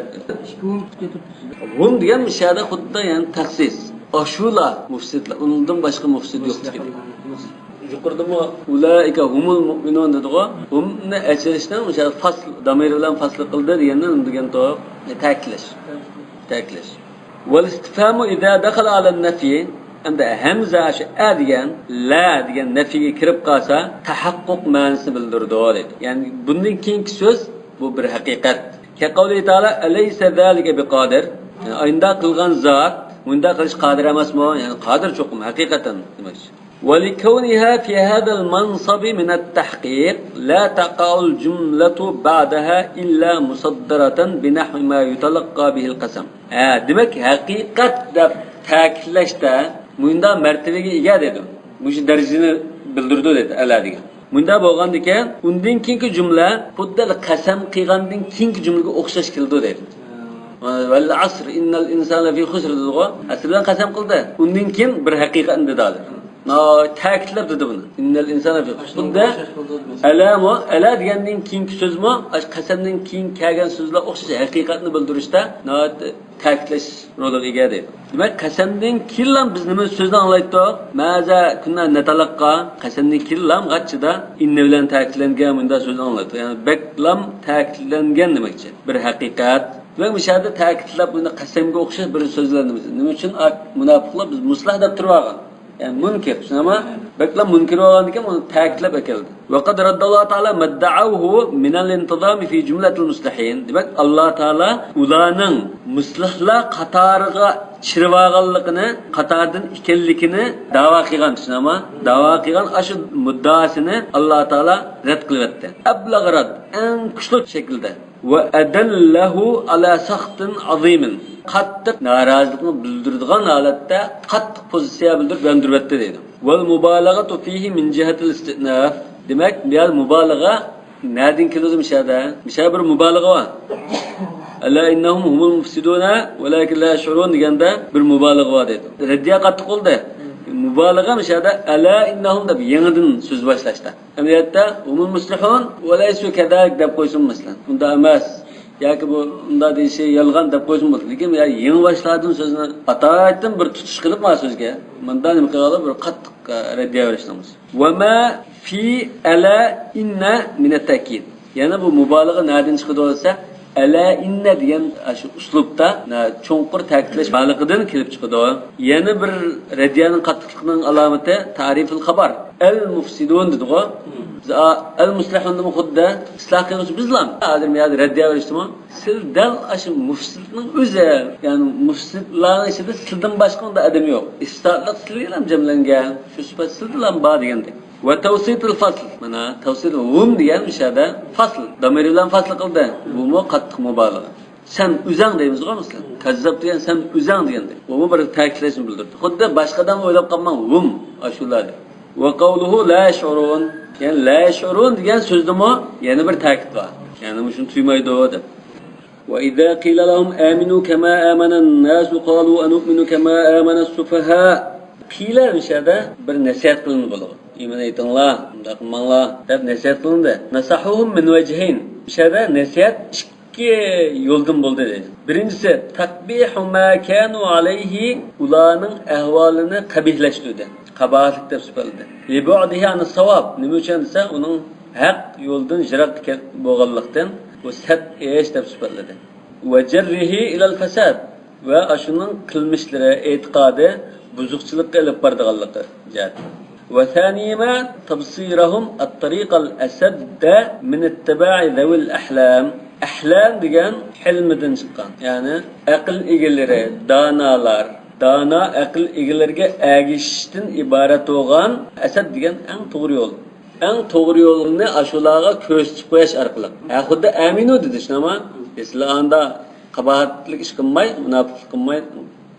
Hum degan mishada xuddi yani taxsis. Ashula mufsidlar, undan boshqa mufsid yo'q degan. Yuqoridami ulaika humul mu'minun dedigo, humni achirishdan o'sha fasl damir bilan fasl qildi degan to ta'kidlash. Ta'kidlash. والاستفهام إذا دخل على النفي عند همزة أديان لا ديان نفي كرب قاسا تحقق معنى بالدردول يعني بندين كينك سوز bu bir haqiqat. Kaqavli Taala alaysa zalika biqadir. Yani ayında qilgan zat bunda qilish qodir emasmi? Yani qodir cho'qim haqiqatan demak. ولكونها في هذا المنصب من التحقيق لا تقع الجملة بعدها إلا مصدرة بنحو ما يتلقى به القسم. Demek hakikat da ta'kidlashda bunda martabaga ega dedi. Mush darajani bildirdi dedi Allah degan. Bunda bo'lgandan undan keyingi jumla xuddi qasam qilgandan keyingi jumlaga o'xshash keldi dedi. Val asr innal insana fi khusr dedi. Aslan qasam qildi. Undan keyin bir haqiqat dedi. Ta'kidlab dedi buni. İnnel insana fi xusrda alamo ala degandan keyingi so'zmi, qasamdan keyin kelgan so'zlar o'xshash haqiqatni bildirishda ta'kidlash roliga ega deydi. Demak, qasamdan keyin biz nima so'zni anglaydi? Maza kunna natalaqqa qasamdan keyin g'achchida inna bilan ta'kidlangan bunda so'zni anglaydi. Ya'ni beklam ta'kidlangan demakchi. Bir haqiqat ve müşahede ta'kidlab buni qasamga o'xshash bir so'zlarni nima uchun munofiqlar biz muslah deb turgan. Yani munkir. Ama beklam munkir olan diken onu ta'kidlab ekeldi. Ve kad raddallahu Teala medda'ahu minal intizami fi cümletil muslihin. Demek Allah Teala ulanın muslihlar qatarıga çirvağanlıqını, qatardan ikellikini dava qilgan ama dava qilgan aşı muddasini Allah Teala red qilib etdi. Ablagh rad en kuchli şekilde. Ve edallahu ala saxtin azimin. Qattiq norozilikni bildiradigan holatda qattiq pozitsiya bildirib g'andirbatdi deydi. Val mubalagatu fihi min jihatil istinaf. Demak, bu mubalag'a nereden keladi mishada? Mishada bir mubalag'a bor. Alla innahum humul mufsiduna walakin la yash'urun deganda bir mubalag'a bor deydi. Raddiya qattiq bo'ldi. Mubalag'a mishada alla innahum deb yangidan so'z boshlashda. Amaliyotda humul muslihun va laysu kadalik deb qo'ysin masalan. Bunda emas. Yoki bu unda deyişi yolg'on deb qo'ysin bo'ldi. Lekin yangi boshladim so'zni ataydan bir tutish qilib ma so'zga. Bunda nima qiladi? Bir qattiq raddiya berishimiz. Va ma fi ala inna min at-ta'kid. Yana bu mubalag'a nereden chiqadi bo'lsa, ala inna degan shu uslubda cho'nqur ta'kidlash ma'liqidan kelib chiqadi. Yana bir raddiyaning qattiqligining alomati ta'riful xabar. El mufsidun dedi-ku. El muslihun demi xudda isloh qiluvchi bizlar. Hozir men raddiya berishdimi? Siz dal shu mufsidning o'zi, ya'ni mufsidlarning ichida sizdan boshqa unda odam yo'q. Istiqlal sizlar ham jamlangan. Shu sifat sizlar bor degandek. Ve tavsitul fasl. Mana tavsil hum degan mishada fasl. Damir bilan fasl qildi. Bu mu qattiq mubalag'a. Sen uzang deymiz-ku mislan. Kazzab degan sen uzang degandek. Bu bir ta'kidlashni bildirdi. Xuddi boshqadan o'ylab qolmang, hum ashular. Ve qawluhu la yash'urun. Yani la yash'urun degan so'zdami yana bir ta'kid bor. Yani shuni tuymaydi deb. Ve idza qila lahum aminu kama amana an-nas qalu anu'minu kama amana as-sufaha. Piyler müşahede bir nasihat kılındı buluğu. İman eytinla, mundaqmanla, deb nasihat kılındı. Nasahuhum min vecihin. Müşahede nasihat iki yoldan buldu dedi. Birincisi, takbihu ma kanu aleyhi, ulanın ehvalini kabihleştirdi. Kabahatlik deb süpeldi. Libu'dihi anı savab. Nime üçün dese, onun haq yoldan jirak boğallıktan, o sat eş deb süpeldi. Ve cerrihi ilal fesad. Ve aşının kılmışları, etiqadı, buzukçılıkka ilip bardıqallıqı cihati. Ve thaniyema tabsirahum at-tariqal asadda min ittiba'i zawil ahlam. Ahlam degan hilmidin chiqqan. Yani aql egalari, donalar, dona aql egalariga agishishdan iborat bo'lgan asad degan eng to'g'ri yo'l. Eng to'g'ri yo'lni ashularga ko'rsatib qo'yish orqali. Xuddi aminu dedi shnama. İslamda kabahatlik ish qilmay, munofiqlik qilmay,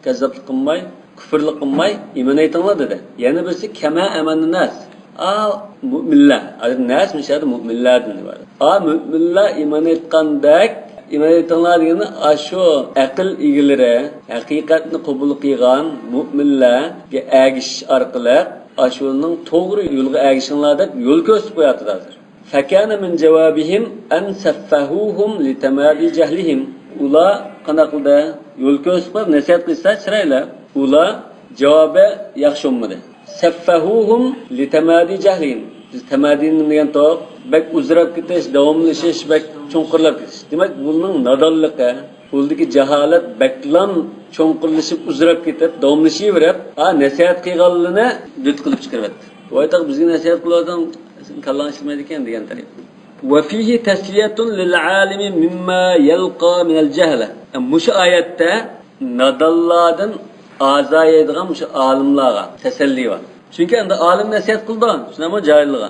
kazzoblik qilmay, kufrlik qilmay iymon aytinglar dedi. Yana birisi kama amanun nas. Mu'minlar. Adı nas mishadi mu'minlardan iborat. Mu'minlar iymon aytgandek iymon aytinglar degani ashu aql egalari, haqiqatni qabul qilgan mu'minlarga agish orqali ashuning to'g'ri yo'lga agishinglar deb yo'l ko'rsatib qo'yadi hozir. Fakana min javabihim an saffahuhum litamadi jahlihim. Ular qanaqda yo'l ko'rsatib nasihat qilsa chiroyli. Ular javobi yaxshi bo'lmadi. Saffahuhum litamadi jahlihim. Biz tamadin degan to'p bak uzrab ketish, davomlashish, bak cho'nqirlab ketish. Demak, buning nadonligi, buldagi jaholat baklam cho'nqirlashib uzrab ketib, davomlashaverib, nasihat qilganligini dut qilib chiqaryapti. Voytaq bizga nasihat qiladigan kallan ishlaydi ekan degan tarif. Wa fihi tasliyatun lil alimi mimma yalqa min al jahla. Mush oyatda nadallardan azayadigan mush olimlarga tasalli bor. Chunki endi olim nasihat qildi, shunami jahilga.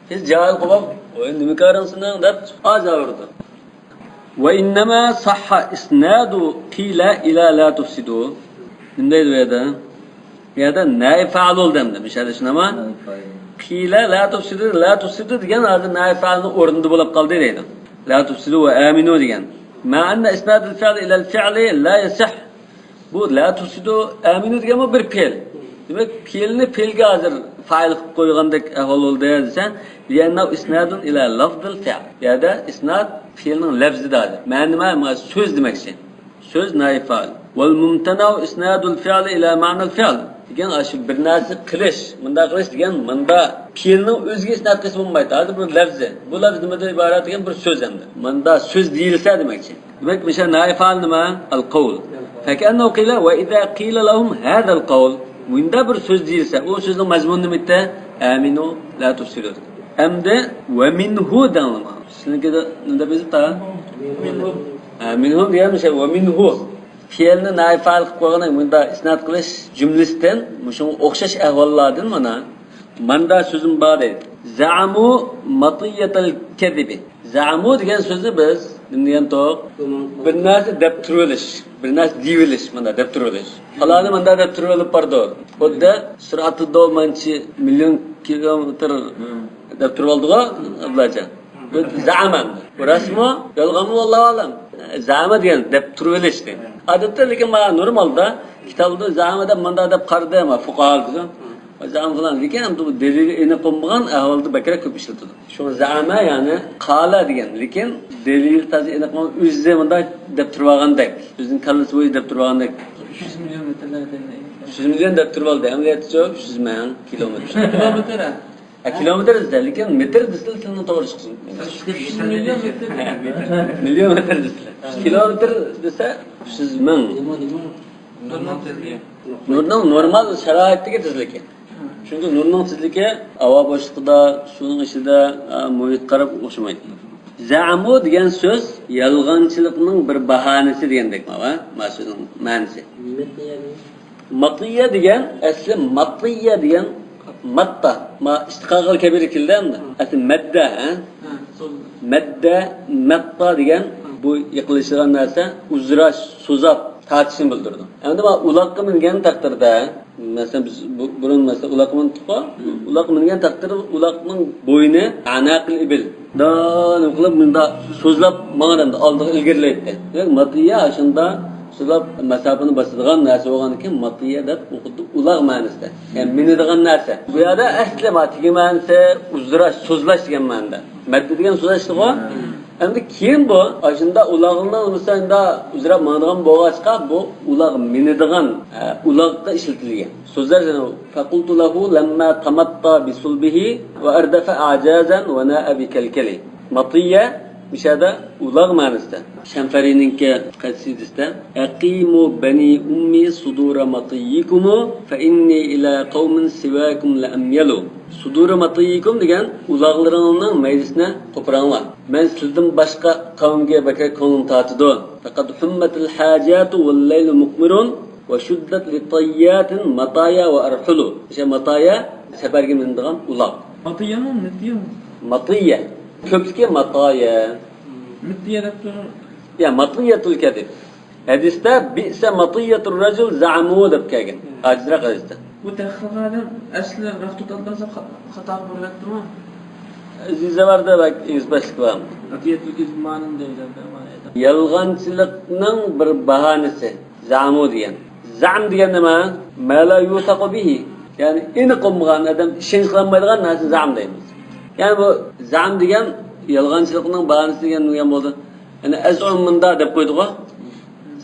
Siz jahil qilib, "Voy nima qarinsiz?" deb azavurdi. Wa innama sahha isnadu qila ila la tufsidu. Bunday deydi. Yada nay fa'lul demdi. Mishada shunami? Qila la tufsidu degan hozir nay fa'lni o'rnida bo'lib qoldi deydi. La tufsidu va aminu degan. Ma anna isnad al-fi'l ila al-fi'li la yasih. Bu la tufsidu aminu degan bir fe'l. Demak, fe'lni fe'lga hozir fa'il qilib qo'ygandek ahvol bo'ldi desa, yana isnadun ila lafzil fi'l. Yada isnad fe'lning lafzida. Ma'ni so'z demakchi. So'z nay fa'il. Wal mumtana'u isnadul fi'l ila ma'nal fi'l. Degan aşı bir narsa qilish, bunda qilish degan bunda fe'lning o'ziga isnad qilish bo'lmaydi. Hozir bu lafzi. Bu lafz nimadan iborat degan bir so'z endi. Bunda so'z deyilsa demakchi. Demak, o'sha nay fa'il nima? Al-qawl. Fakanna qila wa idha qila lahum hadha al-qawl. Bunda bir so'z deyilsa, o so'zning mazmuni nima? Aminu la tufsidu. Hamda wa minhu danlama. Siznikida nima bezibta? Minhu degan şey wa minhu. Fe'lni nay fa'il qilib qo'ygandan bunda isnad qilish jumlasidan shunga o'xshash ahvollardan mana so'zim bor deydi. Za'amu matiyatal kadibi. Za'amu degan so'zni biz degan to'q bir narsa deb turilish, bir narsa deyilish, mana deb turilish. Falani mana deb turilib bordi. Xuddi surati domanchi million kilometr deb turildi-ku ablacha. Bu za'aman. Bu rasmo yolg'onmi vallohu alam. Za'ama degan deb turilish deydi. Odatda lekin mana normalda kitobda za'ama deb manda deb qardi ama fuqaho degan. Za'am falan lekin bu delili eni qo'ymagan ahvolda bakra ko'p ishlatiladi. Shu za'ama ya'ni qala degan, lekin delil tazi eni qo'ygan o'zida manda deb turgandek, o'zining kallasi bo'yi deb turgandek. 300 milyon metrlar 300 milyon deb turib oldi. Amaliyotda 300 ming kilometr. kilometr. Kilometr izda, lekin metr desizlar tilni to'g'ri chiqsin. 300 milyon metr. Milyon metr desizlar. Kilometr desa 300 ming. Nurning normal sharoitdagi tezligi. Chunki nurning tezligi havo boshlig'ida, suvning ichida muhit qarab o'xshamaydi. Za'mu degan so'z yolg'onchilikning bir bahonasi degandek so'zning ma'nosi. Matiya degan asli matiya degan matta istiqoqal kabir keldi. Asli madda, madda matta degan bu yiqilishgan narsa uzrash, so'zab tartishni bildirdi. Endi bu uloqqa mingan taqdirda, masalan biz burun masalan uloqqa mindiqqa, uloqqa mingan taqdirda uloqning bo'yni anaqil ibil. Dan qilib bunda so'zlab ma'noda oldiga ilgarilaydi. Demak, matiya shunda sulab masofani bosadigan narsa bo'lgandan matiya deb o'qidi uloq ma'nosida. Ya'ni minadigan narsa. Bu yerda asli matigi ma'nosi uzrash, so'zlash degan ma'noda. Maddi degan so'zlashdi-ku. Endi keyin bu ashunda uloqning misolda uzra ma'nogan bo'lg'achqa bu uloq minadigan uloqqa ishlatilgan. So'zlar faqultu lahu lamma tamatta bisulbihi va ardafa ajazan wa na'a bikalkali. Matiya mishada uloq ma'nosida. Shamfarininki qasidasida aqimu bani ummi sudura matiyikum fa inni ila qaumin siwakum la amyalu. Sudura matiyikum degan uloqlaringning maydisini qo'piranglar. Men sizdan boshqa qavmga baka ko'nglim tatidi. Faqat hummatul hajatu wal laylu muqmirun va shuddat litayyatin mataya va arhulu. O'sha mataya safarga mindigan uloq. Matiyami, mitiyami? Matiya. Ko'pligi mataya. Mitiya deb turib. Ya matiyatul kadib. Hadisda bi'sa matiyatur rajul za'amu deb kelgan. Ajra hadisda. Bu tahqiqotdan asli raftutaldan xato bo'lyaptimi? Zizavarda bak izbashlik var. Matiyatul kadib ma'num deydi. Yalg'onchilikning bir bahonasi za'amu degan. Za'm degan nima? Ma la yutaqu bihi. Ya'ni iniq qilmagan odam ishonch qilmaydigan narsa za'm deymiz. Yani bu za'm degan yalg'onchilikning bahonasi degan nima bo'ldi? Yani az'um munda deb qo'ydi-ku.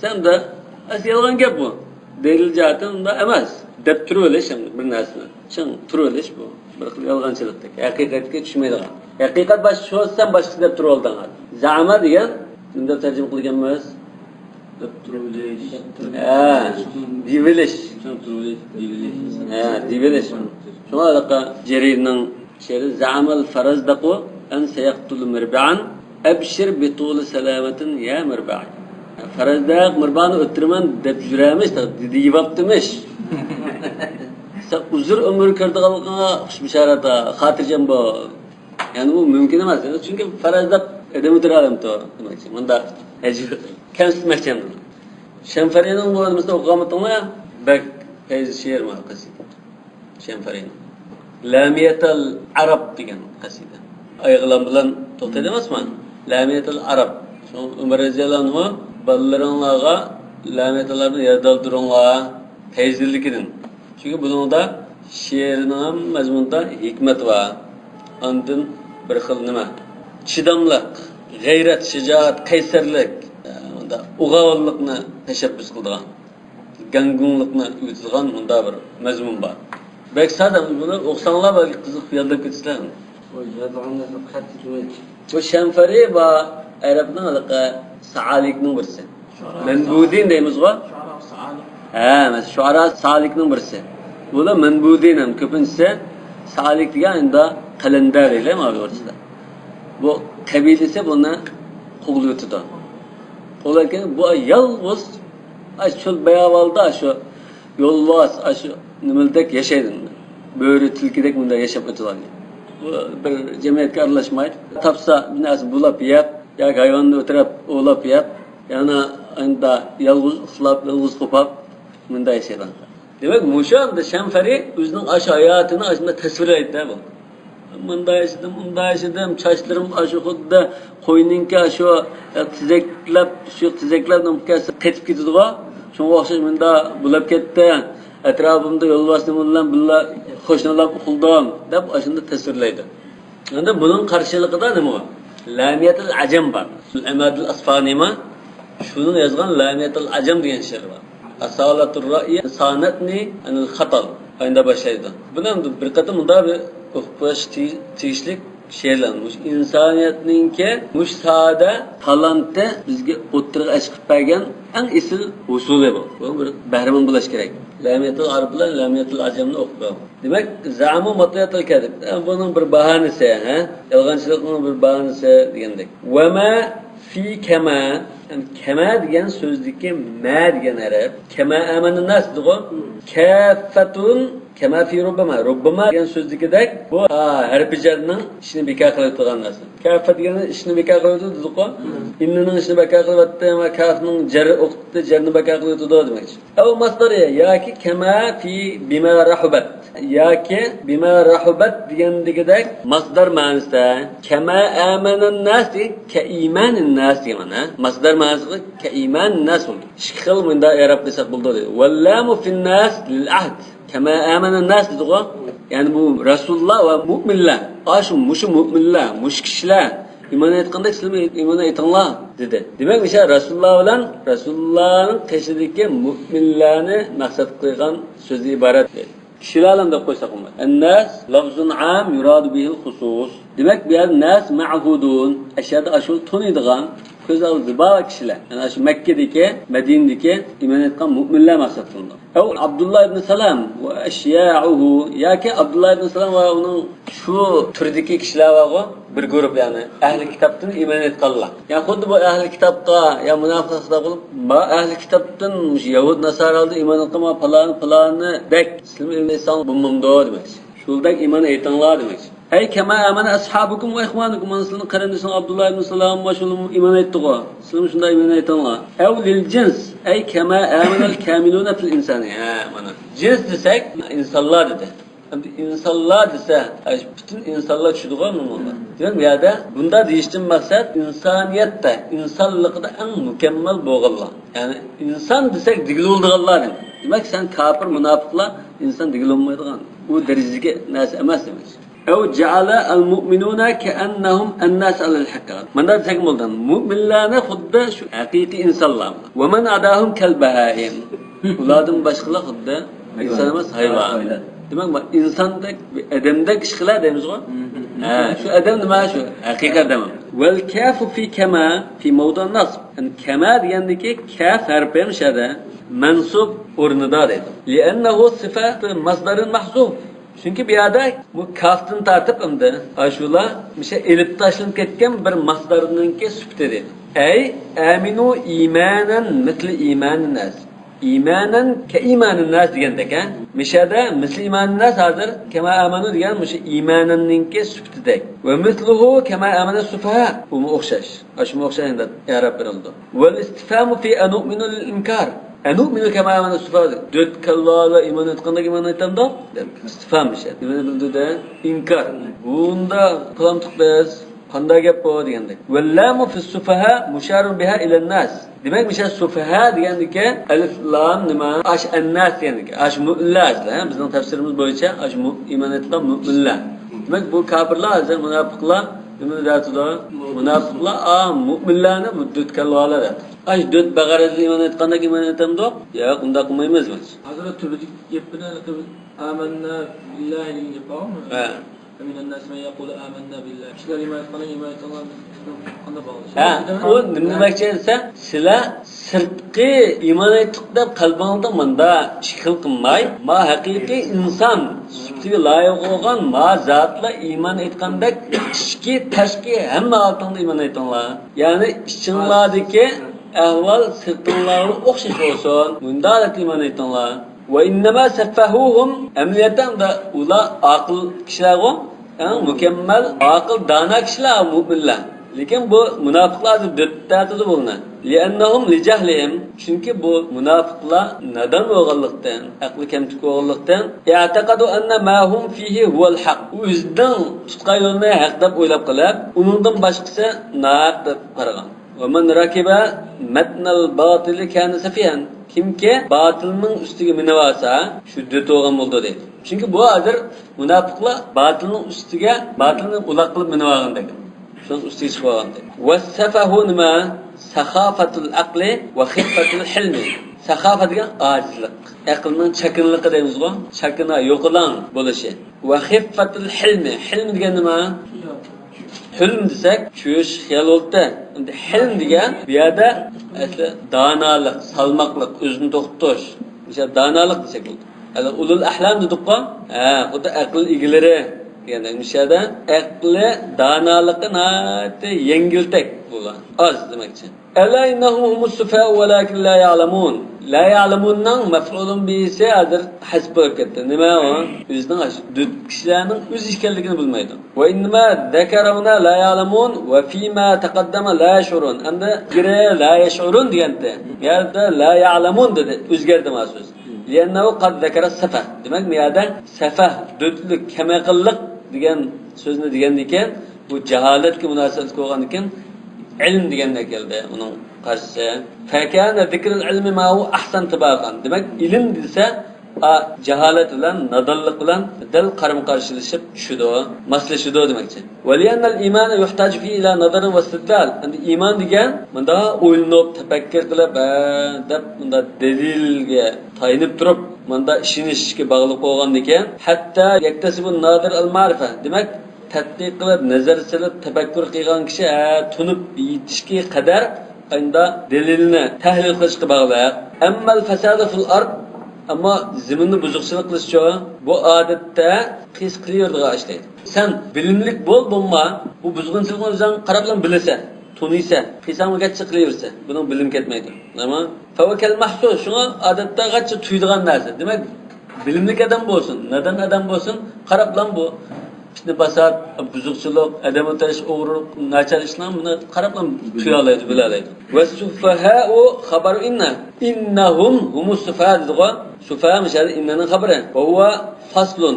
Sen de yalg'on gap bu. Delil jihatdan unda emas. Deb turilish bir narsani. Chin turilish bu. Bir xil yalg'onchilikdek. Haqiqatga tushmaydigan. Haqiqat boshqa shu sen boshqa deb turib olding. Za'ma degan unda tarjima qilganmiz. Deb turilish. Divilish. Divilish. Divilish. Shuna alaqa Jarirning she'ri za'amal farazdaqu an sayaqtul mirba'an abshir bitul salamatin ya mirba'i. Farazdaq mirba'ni o'tiraman deb yuramiz, deyaptimish. Sen uzr umr ko'rdiganligingga xush bisharata, xotirjam bo'l. Yani bu mümkün emas. Çünkü farazdaq edem o'tiralim to demoqchi. Bunda hajr kamsitmoqchim. Shamfarining bu nimasi o'qigamatdingmi? Bak, she'r ma qasida. Shamfarin. Lamiyatul Arab degan qasida. Ayıqlan bilan to'xtaydi emasmi? Lamiyatul Arab. Şu Umar radhiyallohu ballariga lamiyalarni yerdaldiringlar, feyzlilikidin. Çünkü buningda she'rning mazmunida hikmat var. Ondan bir xil nima? Chidamlik, g'ayrat, shijoat, qaysarlik, unda o'g'avonlikni tashabbus qildigan, gangunlikni uyutilgan unda bir mazmun bor. Bek sadam buni o'qsanglar balki qiziq yodlab ketisizlar. Bu Shamfari va Arabning alaqa saalikning birisi. Manbudin deymiz-ku. Mesela şuara salikning birisi. Bu da manbudin ham ko'pincha salik deganda qalindar deyiladi o'rtada. Bu qabilasi buni qo'g'lib o'tadi. Qo'g'larkan bu yolg'iz shu bayavolda shu yo'lvoz shu nimaldek yashaydi. Bo'ri tilkidek bunda yashab o'tadi. Bu bir jamiyatga aralashmaydi. Tapsa binasi bulab yeb, yoki hayvonni o'tirib o'lab yeb, yana unda yolg'iz uxlab, yolg'iz qopab bunda yashaydi. Demek Muşan da Shamfari o'zining ash hayotini ashunda tasvirlaydi bu. Bunda yaşadım, çaşlarım aşı xuddi qo'yninki shu tizeklab ketib ketadi-ku. Shunga o'xshash bunda bulab ketdi. Atrofimda yo'lboshim bilan birga qo'shnilab uxladim deb ashunda tasvirlaydi. Endi buning qarshiligida nima bor? Lamiyatul ajam bor. Amadul Asfaniyma shuni yozgan Lamiyatul ajam degan she'r bor. Asalatul ra'yi sanatni anil xatal ayında başlaydı. Bundan bir qatam unda bir o'qpash tegishlik she'rlanmış. İnsoniyatninki mushtada talanti bizga o'ttirib chiqib bergan eng esil usuli bu. Bu bir bahramon bo'lish kerak. Lamiyatul arab bilan lamiyatul ajamni o'qib. Demak, za'mu matiyatul kadib. Buning bir bahonasi, yolg'onchilikning bir bahonasi degandek. Wa ma fi kama kama degan so'zdagi ma degan harf. Kama amana nas degan kafatun kama fi rubbama degan so'zdagidek bu harfi jarning ishni bekor qilib turgan narsa. Kafa degan ishni bekor qilib turdi-ku. Inning ishni bekor qilyapti va kafning jarni o'qitdi, jarni bekor qilib turdi demoqchi. Aw masdariya yoki kama fi bima rahubat. yoki bima rahubat degandagidek masdar ma'nosida kama amanan nas ka imanin nas mana masdar ma'nosi ka imanin nas bo'ldi. Ikki xil bunda i'rob desak bo'ladi. Wallamu fin nas lil ahd kama amanan nas dedi-ku. Ya'ni bu Rasulullah va mu'minlar, mushu mu'minlar, mush kishilar iymon etganda sizlar iymon etinglar dedi. Demak, o'sha Rasululloh bilan Rasulullohning qishidagi mu'minlarni maqsad qilgan so'zi iborat deydi. Kishilardan deb qo'ysak bo'ladi. An-nas lafzun am yuradu bihi al-khusus. Demak, bu yer nas ma'hudun, ashada ashul tuniydigan ko'z oldi bor kishilar. Ana shu Makkadagi, Madinadagi iymon etgan mu'minlar maqsad qilindi. Aw Abdullah ibn Salam va ashya'uhu yoki Abdullah ibn Salam va uning shu turdagi kishilar va bir guruh, ya'ni ahli kitobdan iymon etganlar. Ya'ni xuddi bu ahli kitobga ya munofiqlar bo'lib, bu ahli kitobdan Yahud Nasaralda iymon etgan falonni dek sizlar inson bo'lmamdo demak. Shuldek iymon etinglar demak. Ey kama amana ashabukum va ikhwanukum sizlarning qarindishing Abdullah ibn Salam va shulum iymon etdi-ku. Sizlar shunday iymon etinglar. Aw lil jins ey kama amana al kamiluna fil insani. Mana jins desak insonlar dedi. Endi insonlar desa, bütün insonlar tushadigan bunlar. Demak, bu yerda bunda deyishdan maqsad insoniyatda, insonlikda eng mukammal bo'lganlar. Ya'ni inson desak digil bo'lganlar. Demak, sen kafir, munofiqlar inson digil olmaydigan. Bu darajaga narsa emas demak. Ev ja'ala al-mu'minuna ka'annahum an-nas al-haqiqat. Mana desak bo'ldan, mu'minlarni xuddi shu haqiqiy insonlar. Va man adahum kal-bahaim. Ulardan boshqalar xuddi inson emas, hayvon. Demak, insondek, odamdek ish qiladi deymiz-ku. Shu odam nima shu? Haqiqiy odam. Wal kafu fi kama fi mawdu' nasb. Kama degandiki kaf harfi mishada mansub o'rnida deydi. Li'annahu sifat masdarin mahzuf. Çünkü bir yerda bu kafdan tartib endi ashula misha elib tashlanib ketgan bir masdarninki sifati deydi. Ey aminu imanan mitli imanin nas. İmanan ka imanin nas degandek, mishada misli imanin nas hozir kama amanu degan misha imananninki sifatidek. Va mitluhu kama amana sufaha. Bu o'xshash. Ashuma o'xshash endi i'rob berildi. Wal istifhamu fi anu'minu lil inkar. Anu'minu kama amana sufaha. Dört kallala iman etganda iman etamda istifham bir şey. Nima bildi inkar. Bunda qilamdiq biz. Qanday gap bu degandek. Wallamu fi sufaha musharun biha ila an-nas. Demak, misha sufaha degandiki alif lam nima? Ash an-nas degandiki. Ash mu'minlar, bizning tafsirimiz bo'yicha ash iman etgan mu'minlar. Demak, bu kafirlar, hozir munofiqlar nima deyatdi? Munofiqlar mu'minlarni muddət kalvalar. Ash dört bag'arazli iman etganda iman etamdi? Yo'q, unda qilmaymiz biz. Hozir turdik gapini amanna billahi degan gap bormi? من الناس من يقول آمنا بالله. Kişiler iman ettiler, qanday bağlı? O nima demoqchi desa, sizlar sirtqi iymon etdik deb qalbingizda menda shikil qilmay, ma haqiqiy inson sifatiga loyiq bo'lgan ma zotlar iymon etgandek ichki tashqi hamma oltingda iymon etinglar. Ya'ni ichinglardagi ahvol sirtinglarga o'xshash bo'lsin. Bunda iymon etinglar. Ve innema seffahuhum emniyetten de ula akıl kişiler o, mükemmel akıl dana kişiler müminler. Lekin bu münafıklar dörtte bulunan. Li'ennahum li cahlihim. Çünkü bu münafıklar neden oğullıktan, aklı kemtik oğullıktan, i'taqadu enne ma hum fihi huvel haq. O yüzden tutkay yoluna haq deb oylab qilib, uningdan boshqasi naq deb qaragan. Ve men rakiba matnal batili kana safihan. Kimki batılının üstüge minivasa şu dört olgan buldu deydi. Çünkü bu adır münafıklar batılının üstüge batılının ulak kılıp minivagan deydi. Şunun üstüge çıkvagan deydi. وَالسَّفَهُ نِمَا سَخَافَةُ الْأَقْلِ وَخِفَّةُ الْحِلْمِ. Sakafa degan acizlik. Aqlning chakinligi deymiz go. Chakina yo'qilan bo'lishi. Va xiffatul hilmi. Hilm degan nima? Hilm desak, cho'sh xiyol oldi. Endi hilm degan bu yerda asli donolik, salmoqlik, o'zini to'xtatish. O'sha donolik desak bo'ldi. Hali ulul ahlam dedik-ku. Xuddi aql egalari deganda o'shada aqli donoliqni yengiltak bo'lgan. Az demakchi. Ala innahum humus sufa walakin la ya'lamun. La ya'lamunning maf'ulun bihi adir hasb bo'lib ketdi. Nima u? Bizning kishilarning o'z ekanligini bilmaydi. Va inma zakaruna la ya'lamun va fima taqaddama la yashurun. Endi gire la yashurun deganda, yerda la ya'lamun dedi. O'zgardi ma so'z. li'annahu qad zakara safah. Demak, bu yerda safah, dödlük, kemaqillik degan so'zni degandan keyin bu jaholatga munosabat qo'ygan ekan, ilm deganda keldi uning qarshisi. Fa kana zikrul ilmi ma hu ahsan tibaqan. Demak, ilm desa jaholat bilan, nadonlik bilan dil qarim-qarshilashib tushidi, moslashidi demakchi. Wali'annal iman yuhtaju fi ila nazarin va istidlal. Endi iymon degan bunda o'ylanib, tafakkur qilib, deb bunda dalilga tayinib turib, bunda ishonishga bog'liq bo'lgandan keyin, hatto yaktasibun nadir al-ma'rifa. Demak, tadqiq qilib, nazar silib, tafakkur qilgan kishi tunib yetishga qadar bunda dalilni tahlil qilishga bog'liq. Ammal fasadu fil ard, ammo zaminni buzuqchilik qilishcha bu odatda his qilaveradigan ish deydi. Sen bilimlik bo'lma, bu buzg'unchilikni o'zing qarab bilan bilasan, tuniysan, qilsangmi g'achcha qilaversa, buning bilim ketmaydi. Nima? Fawakal mahsus, shunga odatda g'achcha tuydigan narsa. Demak, bilimlik odam bo'lsin, nadan odam bo'lsin, qarab bilan bu fitna fasad, buzuqchilik, adam o'tirish, o'g'rilik, nachar ishlar buni qarab bilan tuya oladi, bila oladi. Wasufaha'u khabaru innahum humus sufaha dediga, sufaha mishada innaning xabari. Va huwa faslun.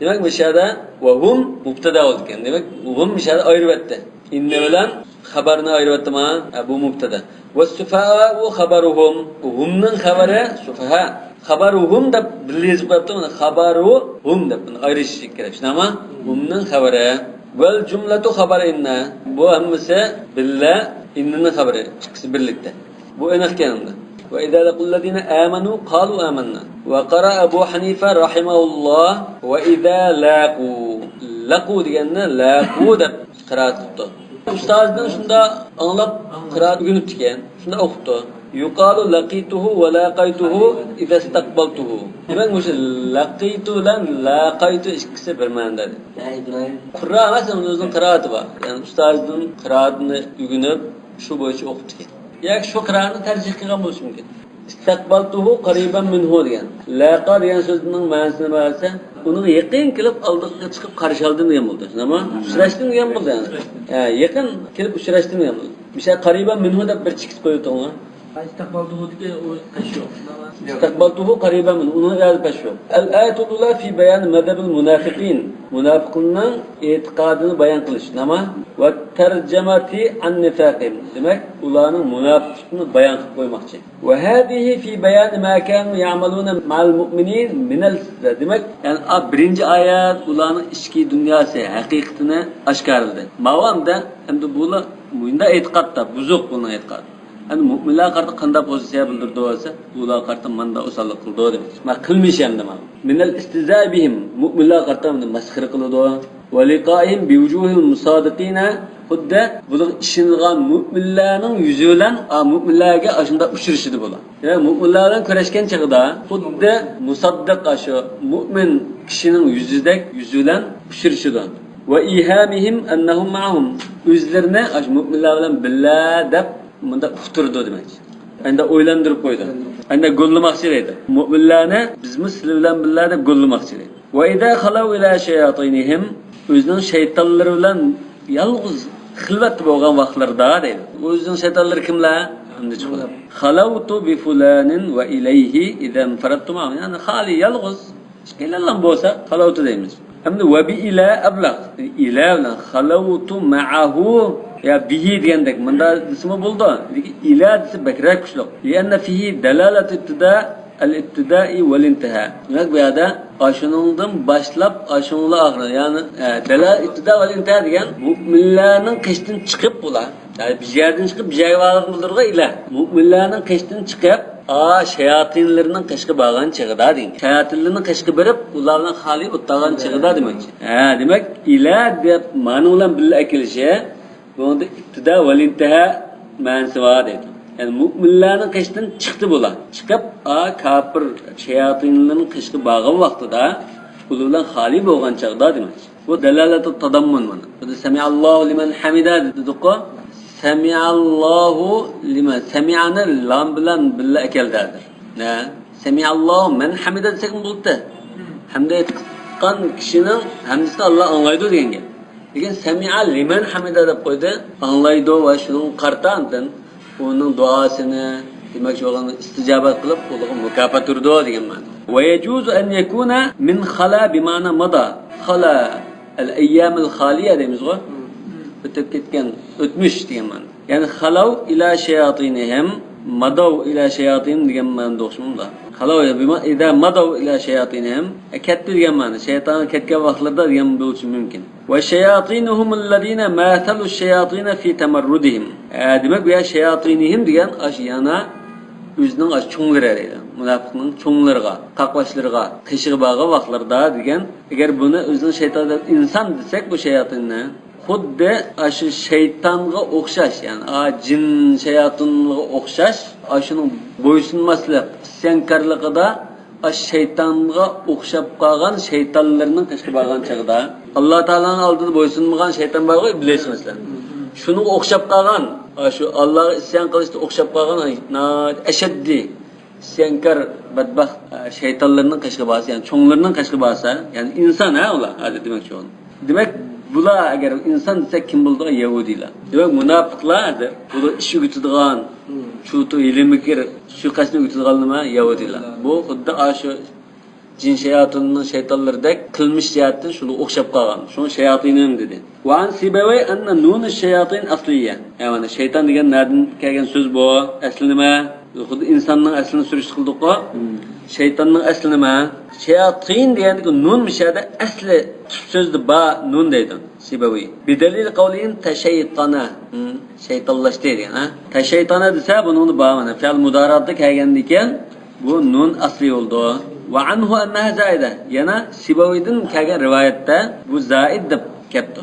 Demak, mishada va hum mubtada bo'lgan. Demak, hum mishada ayiribdi. Inna bilan xabarni ayiribdimi? Bu mubtada. Wasufaha'u khabaruhum. Humning xabari sufaha. Xabaruhum deb bilib qo'yibdi. Mana xabaruhum deb ayirish kerak. Shunami? Humning xabari. Val jumlatu xabari inna. Bu hammasi billa innaning xabari. Ikkisi birlikda. Bu aniq keldi. Ve idâ laqul-ladîne âmenû qâlû âmennâ. Ve qara Abu Hanife rahimahullah ve idâ laqû. Laqû deganda laqû deb qiraat qildi. Ustozdan shunda anglab qiraat o'rganibdi ekan. Shunda o'qibdi. Yuqalu laqituhu ve laqaytuhu idâ istaqbaltuhu. Demak, o'sha laqitu bilan laqaytu ikkisi bir ma'noda. Qur'a emas, o'zining qiraati bor. Ya'ni ustozdan qiraatni o'rganib shu bo'yicha o'qibdi ekan. Yak shu qira'ani tarjih qilgan bo'lishi mumkin. İstaqbaltuhu qariban minhu degan. Laqa degan so'zning ma'nosini bilsa, uni yaqin kelib oldiga chiqib qarshi oldim degan bo'ldi. Nima? Uchrashdim degan bo'ldi yani. Yaqin kelib uchrashdim degan bo'ldi. Misha qariban minhu deb bir chikit qo'yibdi. İstakbaltuhu diye o taşıyor. İstakbaltuhu qariban minhu. Uni yazib taşıyor. Al-ayatul ula fi bayan madhabil munafiqin. Munafiqlarning e'tiqodini bayon qilish. Nima? Va tarjamati an nifaqim. Demak, ularning munofiqlikni bayon qilib qo'ymoqchi. Va hadihi fi bayan ma kanu ya'maluna ma'al mu'minin min al-isra. Demak, yani birinchi oyat ularning ichki dunyosi, haqiqatini oshkorladi. Ma'vamda endi bular bunda e'tiqodda buzuq bunday e'tiqod. Yani mu'minlar qarta qanday pozitsiya bildirdi bo'lsa, ular qarta manda usallik qildi demak. Ma qilmish ham nima? Minal istizabihim mu'minlar qarta masxira qildi. Va liqa'ihim bi wujuhil musadiqina xudda bular ishilgan mu'minlarning yuzi bilan mu'minlarga ashunda uchrashidi bo'lar. Ya'ni mu'minlar bilan kurashgan chaqda xudda musaddiq ashu mu'min kishining yuzidek yuzi bilan uchrashidi. Va ihamihim annahum ma'hum. O'zlarini ash mu'minlar bilan billa deb bunda uqtirdi demak. Endi o'ylantirib qo'ydi. Endi go'llamoqchi edi. Mu'minlarni bizmi sizlar bilan billa deb go'llamoqchi edi. Va idza khalaw ila shayatinihim, o'zining shaytonlari bilan yolg'iz xilvat bo'lgan vaqtlarda deydi. O'zining shaytonlari kimlar? Endi chiqadi. Khalawtu bi fulanin va ilayhi idza faradtum. Yani xali yolg'iz ishqilanlan bo'lsa khalawtu deymiz. Endi va bi ila ablaq. Ila bilan khalawtu ma'ahu ya bihi degandek bunda ismi bo'ldi. Lekin ila desa bakrak kuchliq. Lianna fihi dalalatu ibtida al-ibtidai wal intiha. Demak bu yerda ashuningdan boshlab ashunla oxiri, ya'ni dalal ibtida wal intiha degan mu'minlarning qishdan chiqib bular. Yani bir yerdan chiqib bir joyga borib bildirgan ila. Mu'minlarning qishdan chiqib shayatinlarning qishga borgan chig'ida degan. Shayatinlarning qishga berib ularning xali o'tgan chig'ida demak. Demak ila deb ma'no bilan birga akilishi bunda ibtida wal intiha ma'nosi bor deydi. Yani mu'minlarning qishdan chiqdi bular. Chiqib kafir shayatinlarning qishga borgan vaqtida ular bilan xali bo'lgan chaqda demak. Bu dalalatu tadammun mana. Bu sami'allohu liman hamida dediqo. Sami'allohu liman sami'ani lam bilan billa akaldadir. Ne? Sami'allohu man hamida desak bo'ldi. Hamda etgan kishining hamdasini Alloh anglaydi degan gap. Lekin sami'a liman hamida deb qo'ydi. Anglaydi va shuning qartandan onun duasını demek ki olanı isticabat kılıp olanı mükafat turdu degan ma'no. ويجوز أن يكون من خلا بمعنى مضى خلا الأيام الخالية demiş o. Ötüp gitken ötmüş diye man. Yani halav ila şeyatinihim madav ila şeyatin degan ma'noda o'xshamda. Halav ida madav ila şeyatinihim ketdi degan ma'no. Shayton ketgan vaqtlarda degan bo'lishi mumkin. Ve şeyatinuhum allazina mathalu şeyatin fi tamarrudihim. Demek bu ya şeyatinihim degan yana özünün çoğunları deydi. Munafiqning çoğunlarına, qaqvashlarına, qishig'i bag'i vaqtlarda degan. Eğer bunu özünün şeytanı insan desek bu şeyatinni xuddi aşı şeytanga o'xshash, yani jin şeyatinga o'xshash, ashuning bo'ysunmaslik, isyankorligida şeytanga o'xshab qolgan shaytonlarning qishig'i bag'an chaqida Alloh taolaning oldida bo'ysunmagan shayton bor qo'y, bilasizlar. Shuni o'xshab qolgan, shu Allohga isyon qilishda o'xshab qolgan ashaddi isyonkor badbaxt shaytonlarning qishig'i basi, yani cho'nglarning qishig'i basi, yani inson ular, hadi demoqchi bo'ldim. Demak bular agar inson desek kim bo'ldi? Yahudilar. Demak munofiqlardir. Bular ish yuritidigan, shu ilmikir, shu qasni yuritidigan nima? Yahudilar. Bu xuddi shu jin shayatinning shaytonlaridek qilmish jihatdan shuni o'xshab qolgan. Shuni shayotinim dedi. Va an sibaway anna nun ash-shayatin asliya. Yani shayton degan nerdan kelgan so'z bu? Asli nima? Xuddi insonning aslini surish qildik-ku. Shaytonning asli nima? Shayatin deganda nun mishada asli sözde ba nun deydi. Sibavi. Bidalil qavlin tashaytana. Shaytonlashdi degan, ha? Tashaytana desa bunun ba mana fe'l mudaratda kelgan ekan, bu nun asli oldu. Ve anhu annaha zaida. Yana Sibavi'den kelgan rivayette bu zaid deb keldi.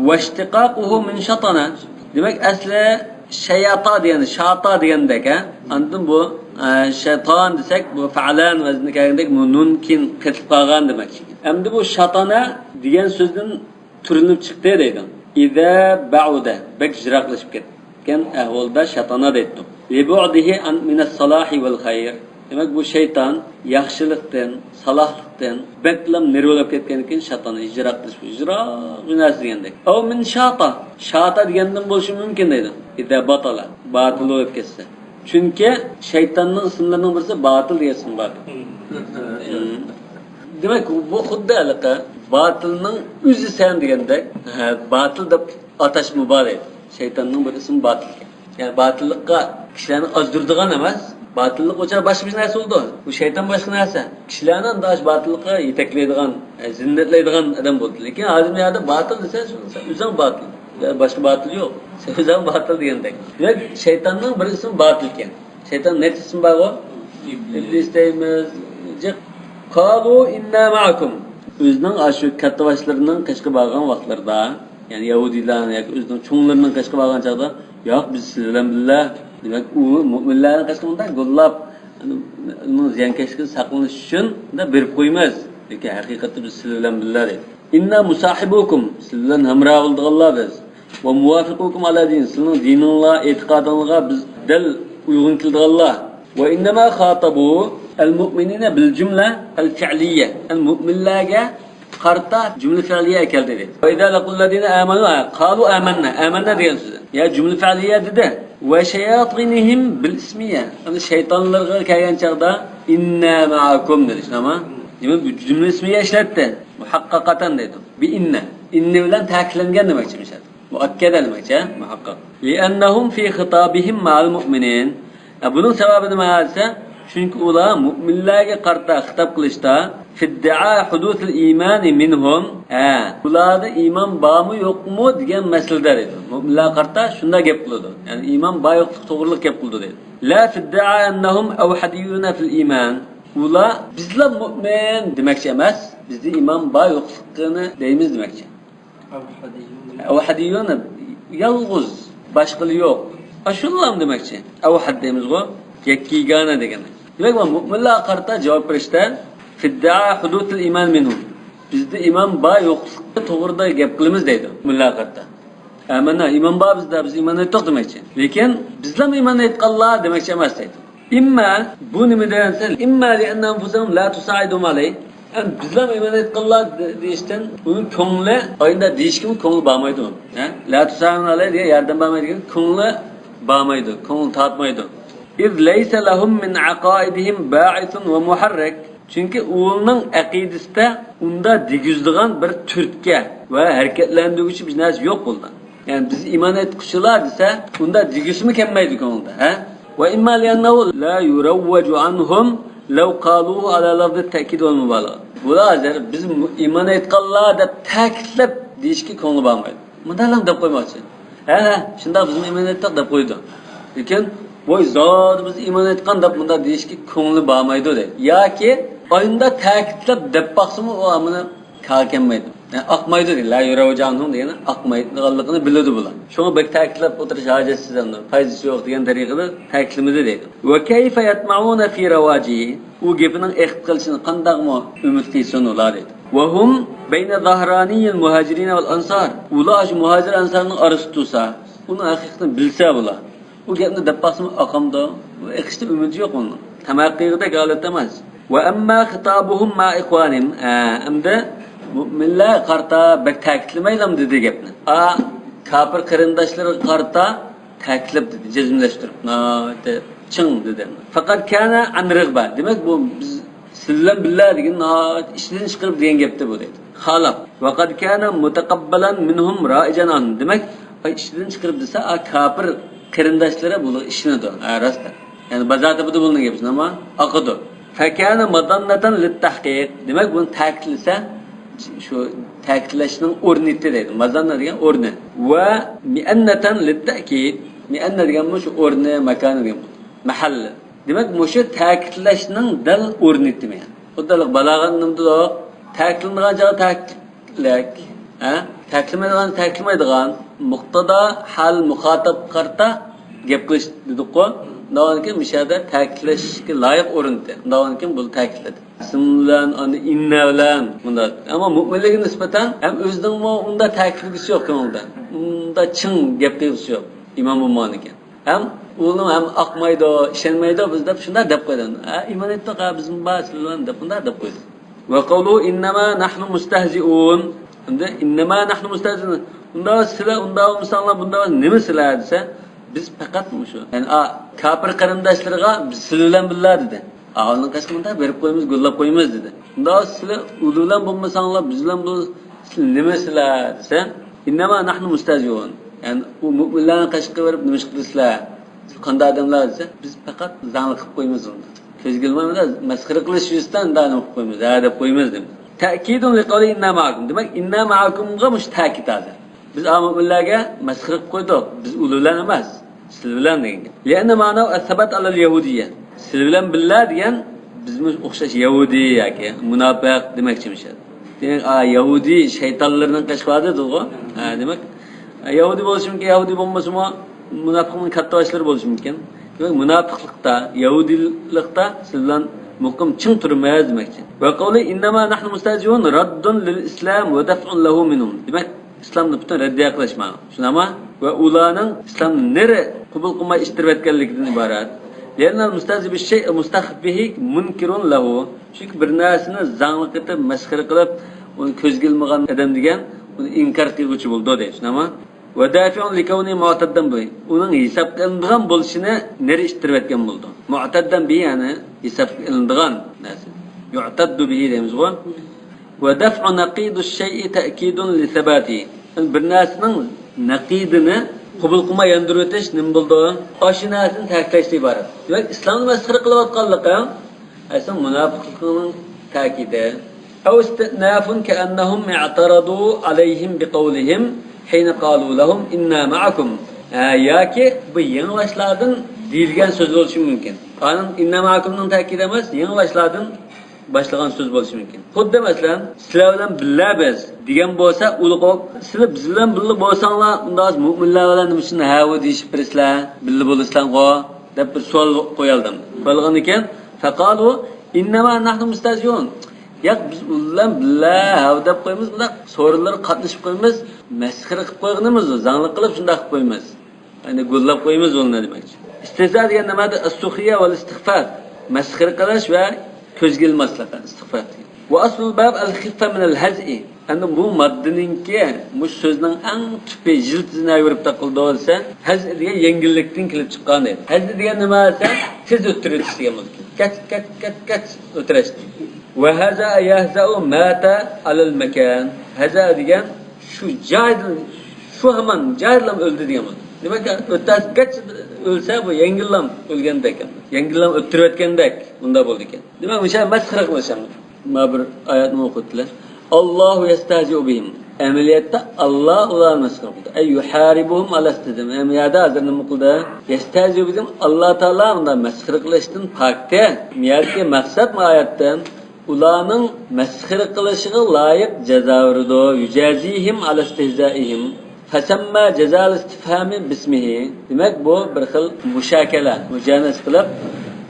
Ve ishtiqaquhu min shatana. Demek asli shayata degani, shata degandek, ha? Andan bu şeytan desek bu fa'lan vazni kelgandek bu nun kin ketib qolgan demek. Endi bu shatana degan so'zdan turinib chiqdi deydi. İza ba'uda bak jiraqlashib ketgan ahvolda shatana deydi. Li bu'dihi an min as-salahi wal khayr. Demek bu şeytan yaxshilikdan, salahlikdan beklam nervolab ketgan ekan shatana jiraqlashib, jiroq degandek. Aw min shata. Shata degandan bo'lishi mumkin deydi. İza batala, batil bo'lib ketsa. Çünkü şeytanın isimlerinden birisi batıl diye isim var. Demek bu xuddi alaka batılının özü sen degandek, batıl da atash mübarek. Şeytanın bir ismi batıl. Yani batıllıkka kişilerini azdırdıgan emas. Batıllık o'char boshqa bir narsa oldu. Bu şeytan boshqa narsa. Kişilerini da batıllıkka yetaklaydigan, zinnatlaydigan adam bo'ldi. Lekin hozir bu yerda batıl desa, o'zing batıl. Başka batıl yok. Sözden batıl degandek. Demek şeytanın bir ismi batıl ekan. Şeytan ne ismi var o? İblis deymiz. Qalu inna ma'akum. Özünün aşı katta başlarının qishqi bargan vaqtlarda, yani Yahudilarning yoki o'zining cho'nglarning qishqi bargan chaqda, yo'q biz sizlar bilan billah. Demek u mu'minlarning qishqi bunday go'llab, uning ziyonkashlikdan saqlanish uchun da berib qo'ymas. Lekin haqiqatda biz sizlar bilan billah deydi. İnna musahibukum. Sizlar bilan hamroh bo'lganlar biz. Ve muvafiqukum ala din. Sizning diningizga, e'tiqodingizga biz dal uygun kelganlar. Ve innama khatabu al-mu'minina bil jumla al-fi'liyya. Al-mu'minlarga qarta jumla fi'liyya keldi dedi. Ve idza laqul ladina amanu qalu amanna. Amanna degan so'z. Ya jumla fi'liyya dedi. Ve shayatinihim bil ismiyya. Yani şeytanlarga kelgan chaqda inna ma'akum dedi. Ama demek bu cümle ismiye işletti. Muhakkakatan dedi. Bir inne. İnne bilen ta'kidlangan demekçi mesela. Muakkada demekçi, ha? Muhakkak. Li'annahum fi khitabihim ma'al mu'minin. Bunun sebebi nima ise? Çünkü ular mu'minlarga qarta xitob qilishda fidda'a hudusul iman minhum. Ularda iman bormi yo'qmi degan masalada dedi. Mu'minlar qarta shunda gap qiladi. Yani iman bor yo'qlik to'g'riliq gap qiladi dedi. La fidda'a annahum awhadiyuna fil iman. Ular bizlar mu'min demekçi emas, bizde iman bor yo'qligini deymiz demekçi. Avhadiyun yalg'iz, boshqa yo'q. Ashullam demekçi. Avhad deymiz-ku, yakkigana degani. Demak, mu'minlar qarta javob berishda fidda'a hudutul iman minhum. Bizde iman bor yo'qligini to'g'rida gap qilamiz deydi mu'minlar qarta. Amana iman bor bizda, biz iman aytdik demekçi. Lekin bizlar iman aytganlar demekçi emas deydi. İmma bu nima degansa, imma li anna anfusahum la tusaidum alay. Yani bizlar iman etganlar deyishdan uning ko'ngli oyinda deyishkim ko'ngli bormaydi. Ha? La tusaidum alay deya yordam bermaydi, ko'ngli bormaydi, ko'ngli tortmaydi. İz laysa lahum min aqaidihim ba'ithun ve muharrik. Çünkü o'g'ilning aqidasida unda degizdigan bir turtga va harakatlantiruvchi bir narsa yo'q bo'ldi. Yani biz iman etquchilar desa, unda degizmi kelmaydi ko'ngilda, ha? Va imma li'annahu la yurawwaju anhum law qaluhu ala lafzi ta'kid wal mubalagha. Bular biz iman etganlar deb ta'kidlab deyishga ko'ngli bormaydi. Bundalam deb qo'ymoqchi. Ha, shunda biz iman etdik deb qo'ydi. Lekin voy zot biz iman etgan deb bunda deyishga ko'ngli bormaydi deydi. Yoki oyunda ta'kidlab deb baqsimi u amini kalkenmaydi. Yani akmaydı değil. La yuravcanhum degeni akmaydiganligini biladi bular. Şunu bek ta'kidlab o'tirish hojatsiz endi. Foydasi yo'q degan tariqada ta'kidlamadi deydi. Va kayfa yatma'una fi rawajihi. U gapining ehd qilishini qandaqmi umid qilsin ular deydi. Va hum bayna zahraniyil muhajirin val ansar. Ular shu muhajir ansarning orasida tursa, uni haqiqatan bilsa bular. U gapni deb baqsimi aqamda, iqishda umidi yo'q uning. Tamaqqiyida holat emas. Ve amma xitabuhum ma ikhwanim. Amda mu'minlar qarta bek ta'kidlamaylam dedi gapni. Kafir qarindoshlar qarta ta'kidlab dedi, jazmlashtirib. Ching dedi. Faqat kana an rigba. Demak bu biz sizlar billah degan ishdan chiqarib degan gapda bu dedi. Xalaf. Faqat kana mutaqabbalan minhum ra'ijan an. Demak ishdan chiqarib desa kafir qarindoshlari bu ishnidir. Rostda. Yani bazada bu bo'lgan gap, ama aqidi. Fakana madannatan lit-tahqiq. Demak buni ta'kidlasa şu ta'kidlashning o'rniti deydi. Mazanna degan o'rni. Va mi'annatan lit-ta'kid. Mi'anna degan shu o'rni, makoni degan. Mahalli. Demak shu ta'kidlashning dal o'rniti men. Xuddalik balag'atnimda ta'kidlangan joy ta'kidlak. Ta'kidlamaydigan muqtada hal muxatab qarta gap qilish dedik-ku. Davanikin mishada ta'kidlashga loyiq o'rinda. Davanikin bu ta'kidladi. Ismlan, ani inna bilan bunda. Ammo mu'minlarga nisbatan ham o'zining unda ta'kidlagisi yo'q ko'ngilda. Unda chin gap qilgisi yo'q. Imom bo'lmanikan. Ham uni ham aqmaydi, ishonmaydi biz deb shunda deb qo'ygan. Iymon etdik, biz baslan deb bunda deb qo'ydi. Va qawlu innama nahnu mustahzi'un. Unda innama nahnu mustahzi'un. Unda sizlar unda misallar bunda nima sizlar desa biz faqat shu. Yani kafir qarindoshlarga biz sizlar bilan billah dedi. Ağılın kaçkımında verip koyumuz, gullab koyumuz dedi. Bunda sizlar ululan bulmasanlar, biz bilan bu nimesiler dese, innema nahnu mustahzi'un. Yani bu müminlerin kaçkı verip nimiş kılıslar, kanda adamlar dese, biz fakat zanlı kılıp koyumuz onda. Köz gelmemede meskırı kılış yüzden daha ne koyumuz, adab koyumuz demiş. Ta'kidun li qawli inna ma'akum. Demek inna ma'akumga muş ta'kid adı. Biz müminlerge meskırı koyduk, biz ululan emas. Siz bilan degan. Li'anna ma'nahu as-sabat 'ala al-yahudiyya. Siz bilan billah degan bizimiz o'xshash yahudi yoki munofiq demakchimiz. Demak, yahudi shaytonlarning qashqadidir-ku. Demak, yahudi bo'lishi mumkin, yahudi bo'lmasa-mu munofiqning katta boshlari bo'lishi mumkin. Demak, munofiqlikda, yahudilikda siz bilan muqim chin turmaymiz demakchi. Va qawli innama nahnu mustajibun raddun lil-islam wa daf'un lahu minhum. Demak, İslam'da bütün reddiye kılışma. Şunama ve ulanın İslam'ın nere kubul kılmayı iştirip etkenlikinden ibaret. Lernal mustahzi bir şey mustahbihi munkirun lahu. Çünkü bir narsını zanlık etip, meskır kılıp, onu köz gelmeyen adam degen, onu inkar kılgıcı buldu deyip. Şunama ve dafi'un likavni mu'taddan bi. Onun hesap kılındığın buluşunu nere iştirip etken buldu. Mu'taddan bi yani hesap kılındığın nasıl? Yu'taddu bihi deyimiz o. Ve daf'u naqidu şey'i ta'kidun li sabati. Bir narsaning naqidini qabul qilmay yandirib o'tish nim bo'ldi? Oshi narsani ta'kidlashdan iborat. Demak, islomni masxara qilayotganligi asl munofiqlikning ta'kidi. Aw istinafun ka'annahum i'taradu alayhim biqawlihim hina qalu lahum inna ma'akum. Yoki bu yanglishlardan deyilgan so'z bo'lishi mumkin. Qanun inna ma'akumning ta'kidi emas, yanglishlardan başlagan söz bo'lishi mumkin. Xuddi masalan, sizlar bilan billah biz degan bo'lsa, ulug'oq, sizlar biz bilan birga bo'lsanglar, unda mu'minlar bilan nima uchun ha deyishib birsizlar, birga bo'lasizlar-ku deb bir savol qo'yaldim. Bo'lgan ekan, faqalu innama nahnu mustahzi'un. Yo'q, biz ular billah deb qo'yamiz, bunda so'rovlar qatnashib qo'yamiz, masxara qilib qo'yganimiz, zangli qilib shunday qilib qo'yamiz. Ya'ni go'llab qo'yamiz o'lni demakchi. Istihza degan nimada? As-suxiya va al-istighfar. Masxara qilish va köz gelmezlikten istifat. Ve asıl bab al-khiffa min al-haz'i. Yani bu maddeninki, bu sözün en tüpe jiltizine verip takıldı olsa, haz diye yengillikten kilip çıkan değil. Haz diye ne varsa, siz ötürürsünüz diye mümkün. Kaç ötürürsünüz. Ve haza yahza'u mata alal mekan. Haza degan şu joydan şu hamon joydan o'ldi degan bo'ladi. Demak, o'ttasi kaç o'lsa bu yengillam o'lgandek ekan. Yengillam o'ttirayotgandek bunda bo'ldi ekan. Demak, o'sha masxara qilishamiz. Ma bir oyatni o'qitdilar. Allohu yastahzi'u bihim. Ameliyatda Allah ularni masxara qildi. Ay yuharibuhum ala istizam. Ameliyatda hozir nima qildi? Yastahzi'u bihim Alloh taolo undan masxara qilishdan pokda. Miyatga maqsad bu oyatdan ularning masxara qilishiga loyiq jazo berdi. Yujazihim ala istihzaihim. Fasamma jazal istifhami bismihi. Demak bu bir xil mushakala, mujanas qilib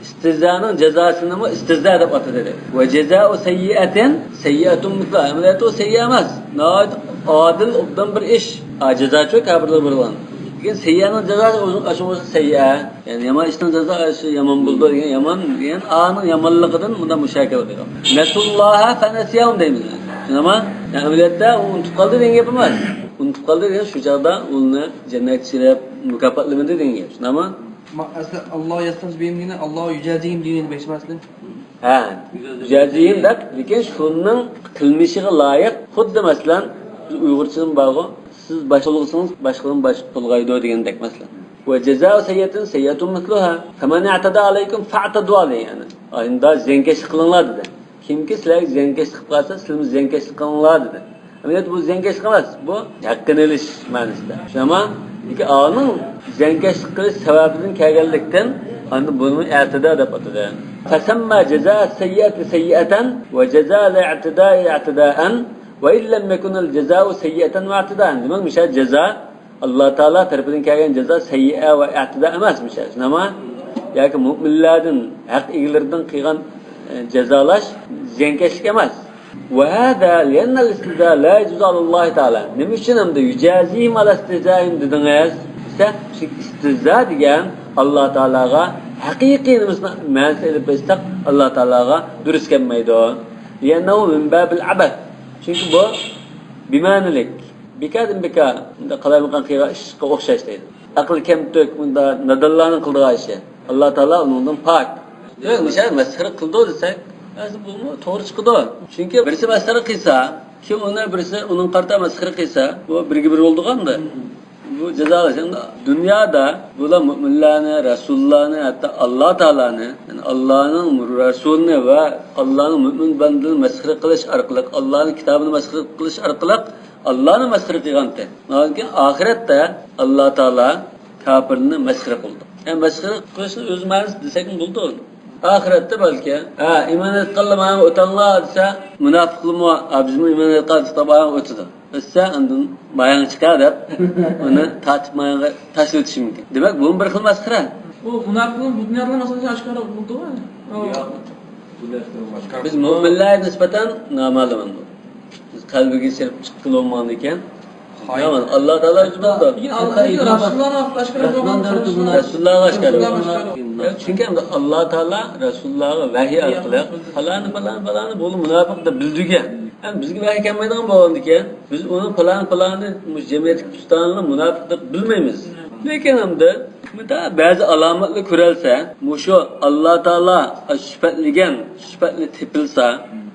istihzaning jazosini istihza deb atadi. Va jazaa'u sayyi'atin sayyi'atun mithla. Amaliyatu sayyi'a emas. Noit adil obdan bir ish. Jazo çok kabirlar bo'lgan. Lekin sayyi'aning jazosi o'zi aşaması sayyi'a. Yani yomon ishning jazosi yomon bo'ldi degan yomon degan a'ning yomonligidan bunda mushakala deydi. Nasulloha fa nasiyahum deymiz. Nima? Yani amaliyatda unutib qoldi degan gap emas. Unutib qoldi degan shu chaqda uni jannatchilab mukofotlamadi degan gap. Nima? Aslında Allah yastaz beyimliğine Allah yücaziyim diyeni beşmezdi. Ha, yücaziyim deb, lekin şunun qilmishiga loyiq, xuddi masalan Uyg'urchaning bog'i siz boshqalg'isiz, boshqalarni boshqalg'aydi degandek masalan. Wa jazaa'u sayyi'atin sayyi'atun mithluha. Faman i'tada alaykum fa'tadu alayhi. Yani ayında zenkeşlik qilinglar dedi. Kimki sizlarga zenkeşlik qilib qolsa, siz zenkeşlik qilinglar dedi. Amaliyat bu zenkeşlik emas, bu haqqini olish ma'nosida. Shama lekin a'ning zenkeşlik qilish sababidan kelganlikdan anda buni i'tida deb atadi. Fasamma jazaa sayyi'ati sayyi'atan va jazaa al-i'tida'i i'tida'an va illam yakun al-jazaa'u sayyi'atan wa i'tida'an. Demak, o'sha jazo Alloh taolo tarafidan kelgan jazo sayyi'a va i'tida emas o'sha. Nima? Yoki mu'minlardan, haq egalaridan qilgan jazolash zenkeşlik emas. وهذا لأن الاستهزاء لا يجوز على الله تعالى. Niçin hem de yücazihim ala istihzaihim dediniz? İşte istihza diyen Allah Teala'ga hakiki mesele bestak Allah Teala'ga dürüst gelmeydi o. لأنه من باب العبث. Çünkü bu bimanelik. Bikadım bika. Bunda kalaymakan kıyga işe okşaş değil. Akıl kemtök bunda nadallarının kıldığı işe. Allah Teala onundan pak. Yok mesela mesele kıldı desek. Aslında bu to'g'ri chiqdi. Chunki birisi masxara qilsa, kim uni birisi uning qarta masxara qilsa, bu birga bir bo'ldi-ganda. Bu jazolar. Dunyoda bular mu'minlarni, rasullarni, hatto Alloh taolani, yani Allohning rasulini va Allohning mu'min bandalarini masxara qilish orqali, Allohning kitobini masxara qilish orqali Allohni masxara qilganda. Lekin oxiratda Alloh taolo kofirni masxara qildi. Yani masxara qilishni o'z ma'nosi desak bo'ldi. Ahirette belki, iman etkallamaya utanlar dese, münafıklığıma, abicimi iman etkallamaya tabağına ötüdü. Isse, andın bayan çıkar deyip, onu tartışmaya taşıtışım mümkün. Demek bunun bir kıl maskara. Bu münafıklığın bu dünyada nasıl aşkara buldu mu? Biz müminlere nispeten namalımın bu. Biz kalbine serip çıktılı olmanı iken, yaman Allah Teala yüzünden de. Resulullah'a aşkara buldu. Resulullah'a aşkara buldu. Çünkü Allah Teala Resulullah'a vahiy arqali falani bunu münafık da bildigen. Yani bizga vahiy kelmaydigan bo'lgandikan, biz uni falani jamiyatga tutanni münafık deb bilmaymiz. Lekin hamda ba'zi alomatlar ko'ralsa, mushu Allah Teala sifatli tepilsa,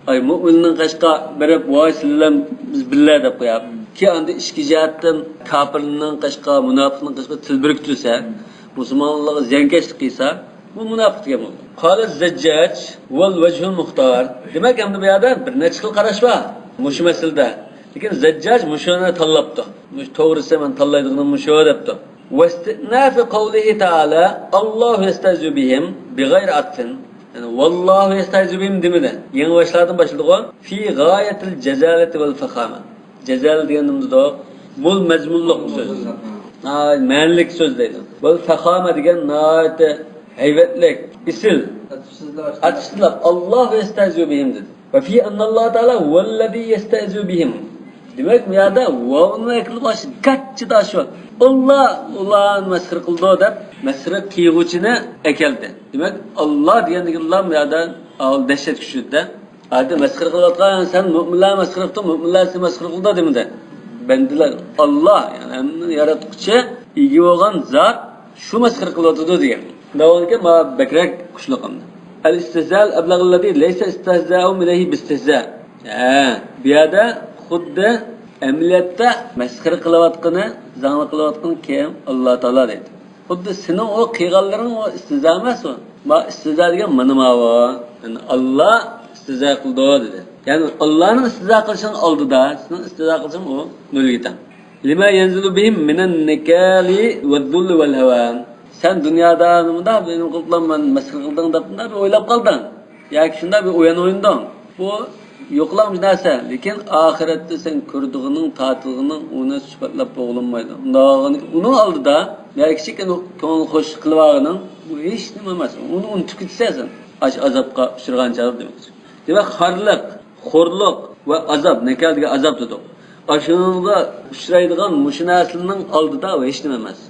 ay mu'minning qashqa berib voysilan biz billah deb qo'yap. Ki anda ishki jihatdan kofirning qashqa, munofiqning qashqa til biriktirsa, musulmonlarga ziyonkashlik qilsa, bu munofiq degan bo'ladi. Qala Zajjaj wal wajhul muxtar. Demak, endi bu yerda bir necha xil qarash bor mushu masalada. Lekin Zajjaj mushuni tanlabdi. Mush to'g'risi men tanlaydiganim mushu debdi. واستئناف قوله تعالى الله يستهزئ بهم بغير عطف yani vallahu yestaizu bihim demeden yeni başlardan başladık o fi gayetil cezaleti vel fahame cezal diyenimizde de o bul mezmunluk söz menlik söz değil vel fahame diyen naite heyvetlik isil atıştılar Allah yestaizu bihim dedi ve fi annallahu teala vellezî yestaizu bihim demek mi ya da vavunun ekli başı kaççı da şu Allah ulan mesir kıldı deb mesir kiyguçini ekeldi. Demek Allah diyendeki Allah ya da al dehşet güçlüde. Hadi mesir kılatkan sen müminler mesir kıldı, müminler sen mesir kıldı demedi. Bendiler Allah yani yaratıkçı iyi olan zat şu mesir kıldı diye. Davanki ma bekrek kuşluğumda. El-istihza'l ablag'illadi laysa istihza'un ilayhi bistihza. Bu yerda xuddi amaliyotda masxara qilayotgani, zangli qilayotgani kim? Alloh taolo deydi. Xuddi sening o qilganlaring o istihza emas o. Ma istihza degan mana bu. Yani Allah istihza qildi dedi. Yani Allah'ın istihza qilishini oldida, sening istihza qilishing o nolga teng. Lima yanzilu bihim minan nikali waz-zull wal hawan. Sen dunyoda nimada benim qilganman, masxara qilding deb bir o'ylab qolding. Yoki shunda bir o'yin o'yinding. Bu yo'qlanmış narsa, lekin oxiratda sen ko'rdig'ining, tatilg'ining uni sifatlab bo'g'ilmaydi. Uning oldida yoki kichkina ko'ngil xo'sh qilib bu hech nima emas. Uni unutib ketsan, azobga uchragan chog'da demak. Demak, xorliq, xo'rliq va azob, nekadiga azob dedi. Ashunga uchraydigan mush narsaning oldida hech nima emas.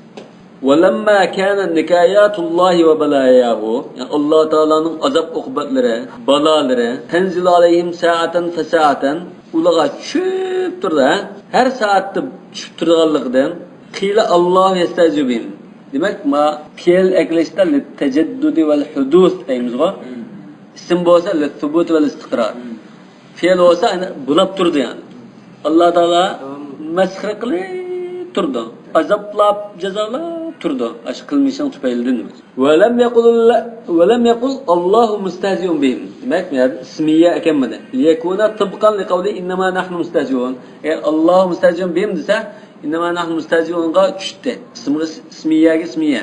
وَلَمَّا كَانَ نِكَايَاتُ اللّٰهِ وَبَلَايَاهُ yani Allah Teala'nın azap okubatları, balaları tenzil aleyhim saaten fesaaten ulağa çüp durdu. Her saatte çüp durduğundan qila Allah yestazibin. Demek ma fiil ekleşte tecaddudi vel hudus deyimiz var. İsim olsa thubut vel istiqrar. Fiil olsa bulap durdu yani. Allah Teala mesxire qilib turdu. Azablab cezalab turdu. Aşk kılmışın tüpeylidir. Ve lem yekul Allahu mustahziun bihim. Demek mi? İsmiye ekemmede. Liyekuna tıbkan li kavli innema nahnu mustahziun. Eğer Allahu mustahziun bihim dese innema nahnu mustahziun'a düştü. İsmiyege ismiye.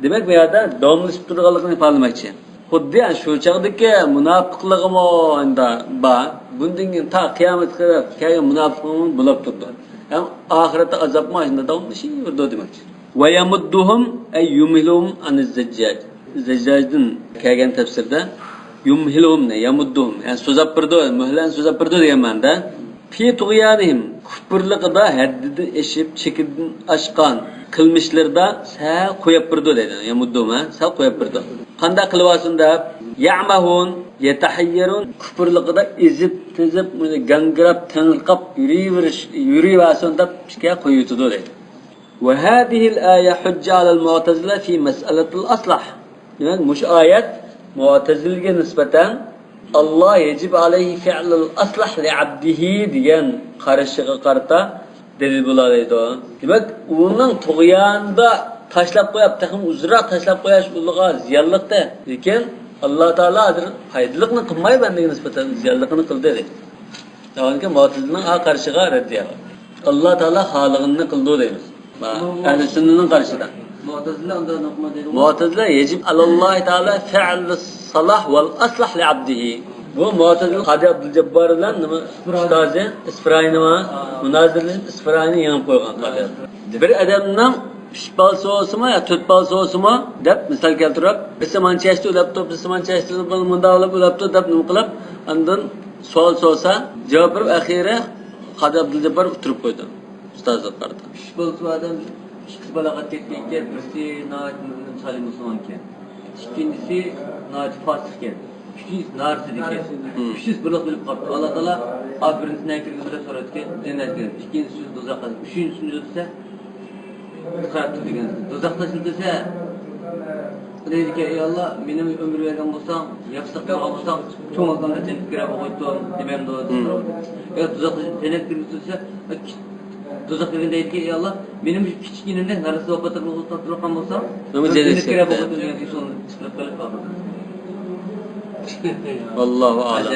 Demek mi ya da davamlaşıp durganlıkını ifadelemek Xuddi şu çağdaki münafıklığım o anda ba. Bundan ta kıyamet kadar kelgen münafıklığımı bulup durdu. Yani ahirette azap maaşında davamlaşıyor demek. Ve yamudduhum ey yumhiluhum aniz-zeccac. Zeccac'ın kelgen tefsirde yumhiluhum ne? Yamudduhum. Yani sözap birdi, mühlen sözap birdi diyen manda. Fi tuğyanihim. Küfürlükada haddini eşip, çekidin aşkan kılmışlarda sağ koyup birdi dedi. Yamudduhum ha? Sağ koyup birdi. Kanda kılvasında ya'mahun, yetahayyarun küfürlükada izip, tezip, gangırap, tengilkap, yürüyivasında pişkaya koyutudu dedi. وهذه الآية حجة على المعتزلة في مسألة الأصلح. Yani muş ayet Mu'tezil'e nispeten Allah yecib aleyhi fi'lul aslah li abdihi diyen karışığı karta delil buladıydı o. Demek onun tuğyanında taşlap koyup takım uzrak taşlap koyaş uluğa ziyarlık da. Lekin Allah Teala'dır faydalıkını kılmayı bendeki nispeten ziyarlıkını kıldı dedi. Daha ki Mu'tezil'in a karışığı reddiye. Allah Teala halığını kıldığı deyimiz. Ehl-i Sünnet'in karşıda. Mu'tezile yecib alallahi Teala fi'l salah vel aslah li abdihi. Bu Mu'tezile Hadi Abdülcebbar'dan nima ustazi İsfirayni va munazirlik İsfirayni yanıp koygan qadar. Bir adamdan 3 bal so'simi yo 4 bal so'simi deb misol keltirib, "Bisaman chashdi ulabdi, bisaman chashdi bunda olib ulabdi" deb nima qilib, undan savol so'sa, javob berib axiri Hadi Abdülcebbar o'tirib qo'ydi. Ustazlardan. 3 bolsa adam chiqib balog'at ketgan, birisi noat salih musulmon ekan. Ikkinchisi noat fosiq ekan. Uchinchisi narsid ekan. Uchinchisi birlik bo'lib qoldi. Alloh taolo birinchisidan kirgizib so'ratdi, jannatga. Ikkinchisi do'zaxga, uchinchisini desa qirqdi degan. Do'zaxda desa deydi ki ey Allah benim ömür vergen bolsang, yaxshilik qilgan bolsang, cho'ng odamga jannatga kirib qo'ydim demem dedi. Ya do'zaxda jannatga kirgizsa Tuzak evinde deydi ki ey Allah benim kichkinimda narsa ovqatga turgan bo'lsam, jannatga kirib qo'ydim degan ish uni chiqib qolib qoldi. Vallahu a'lam.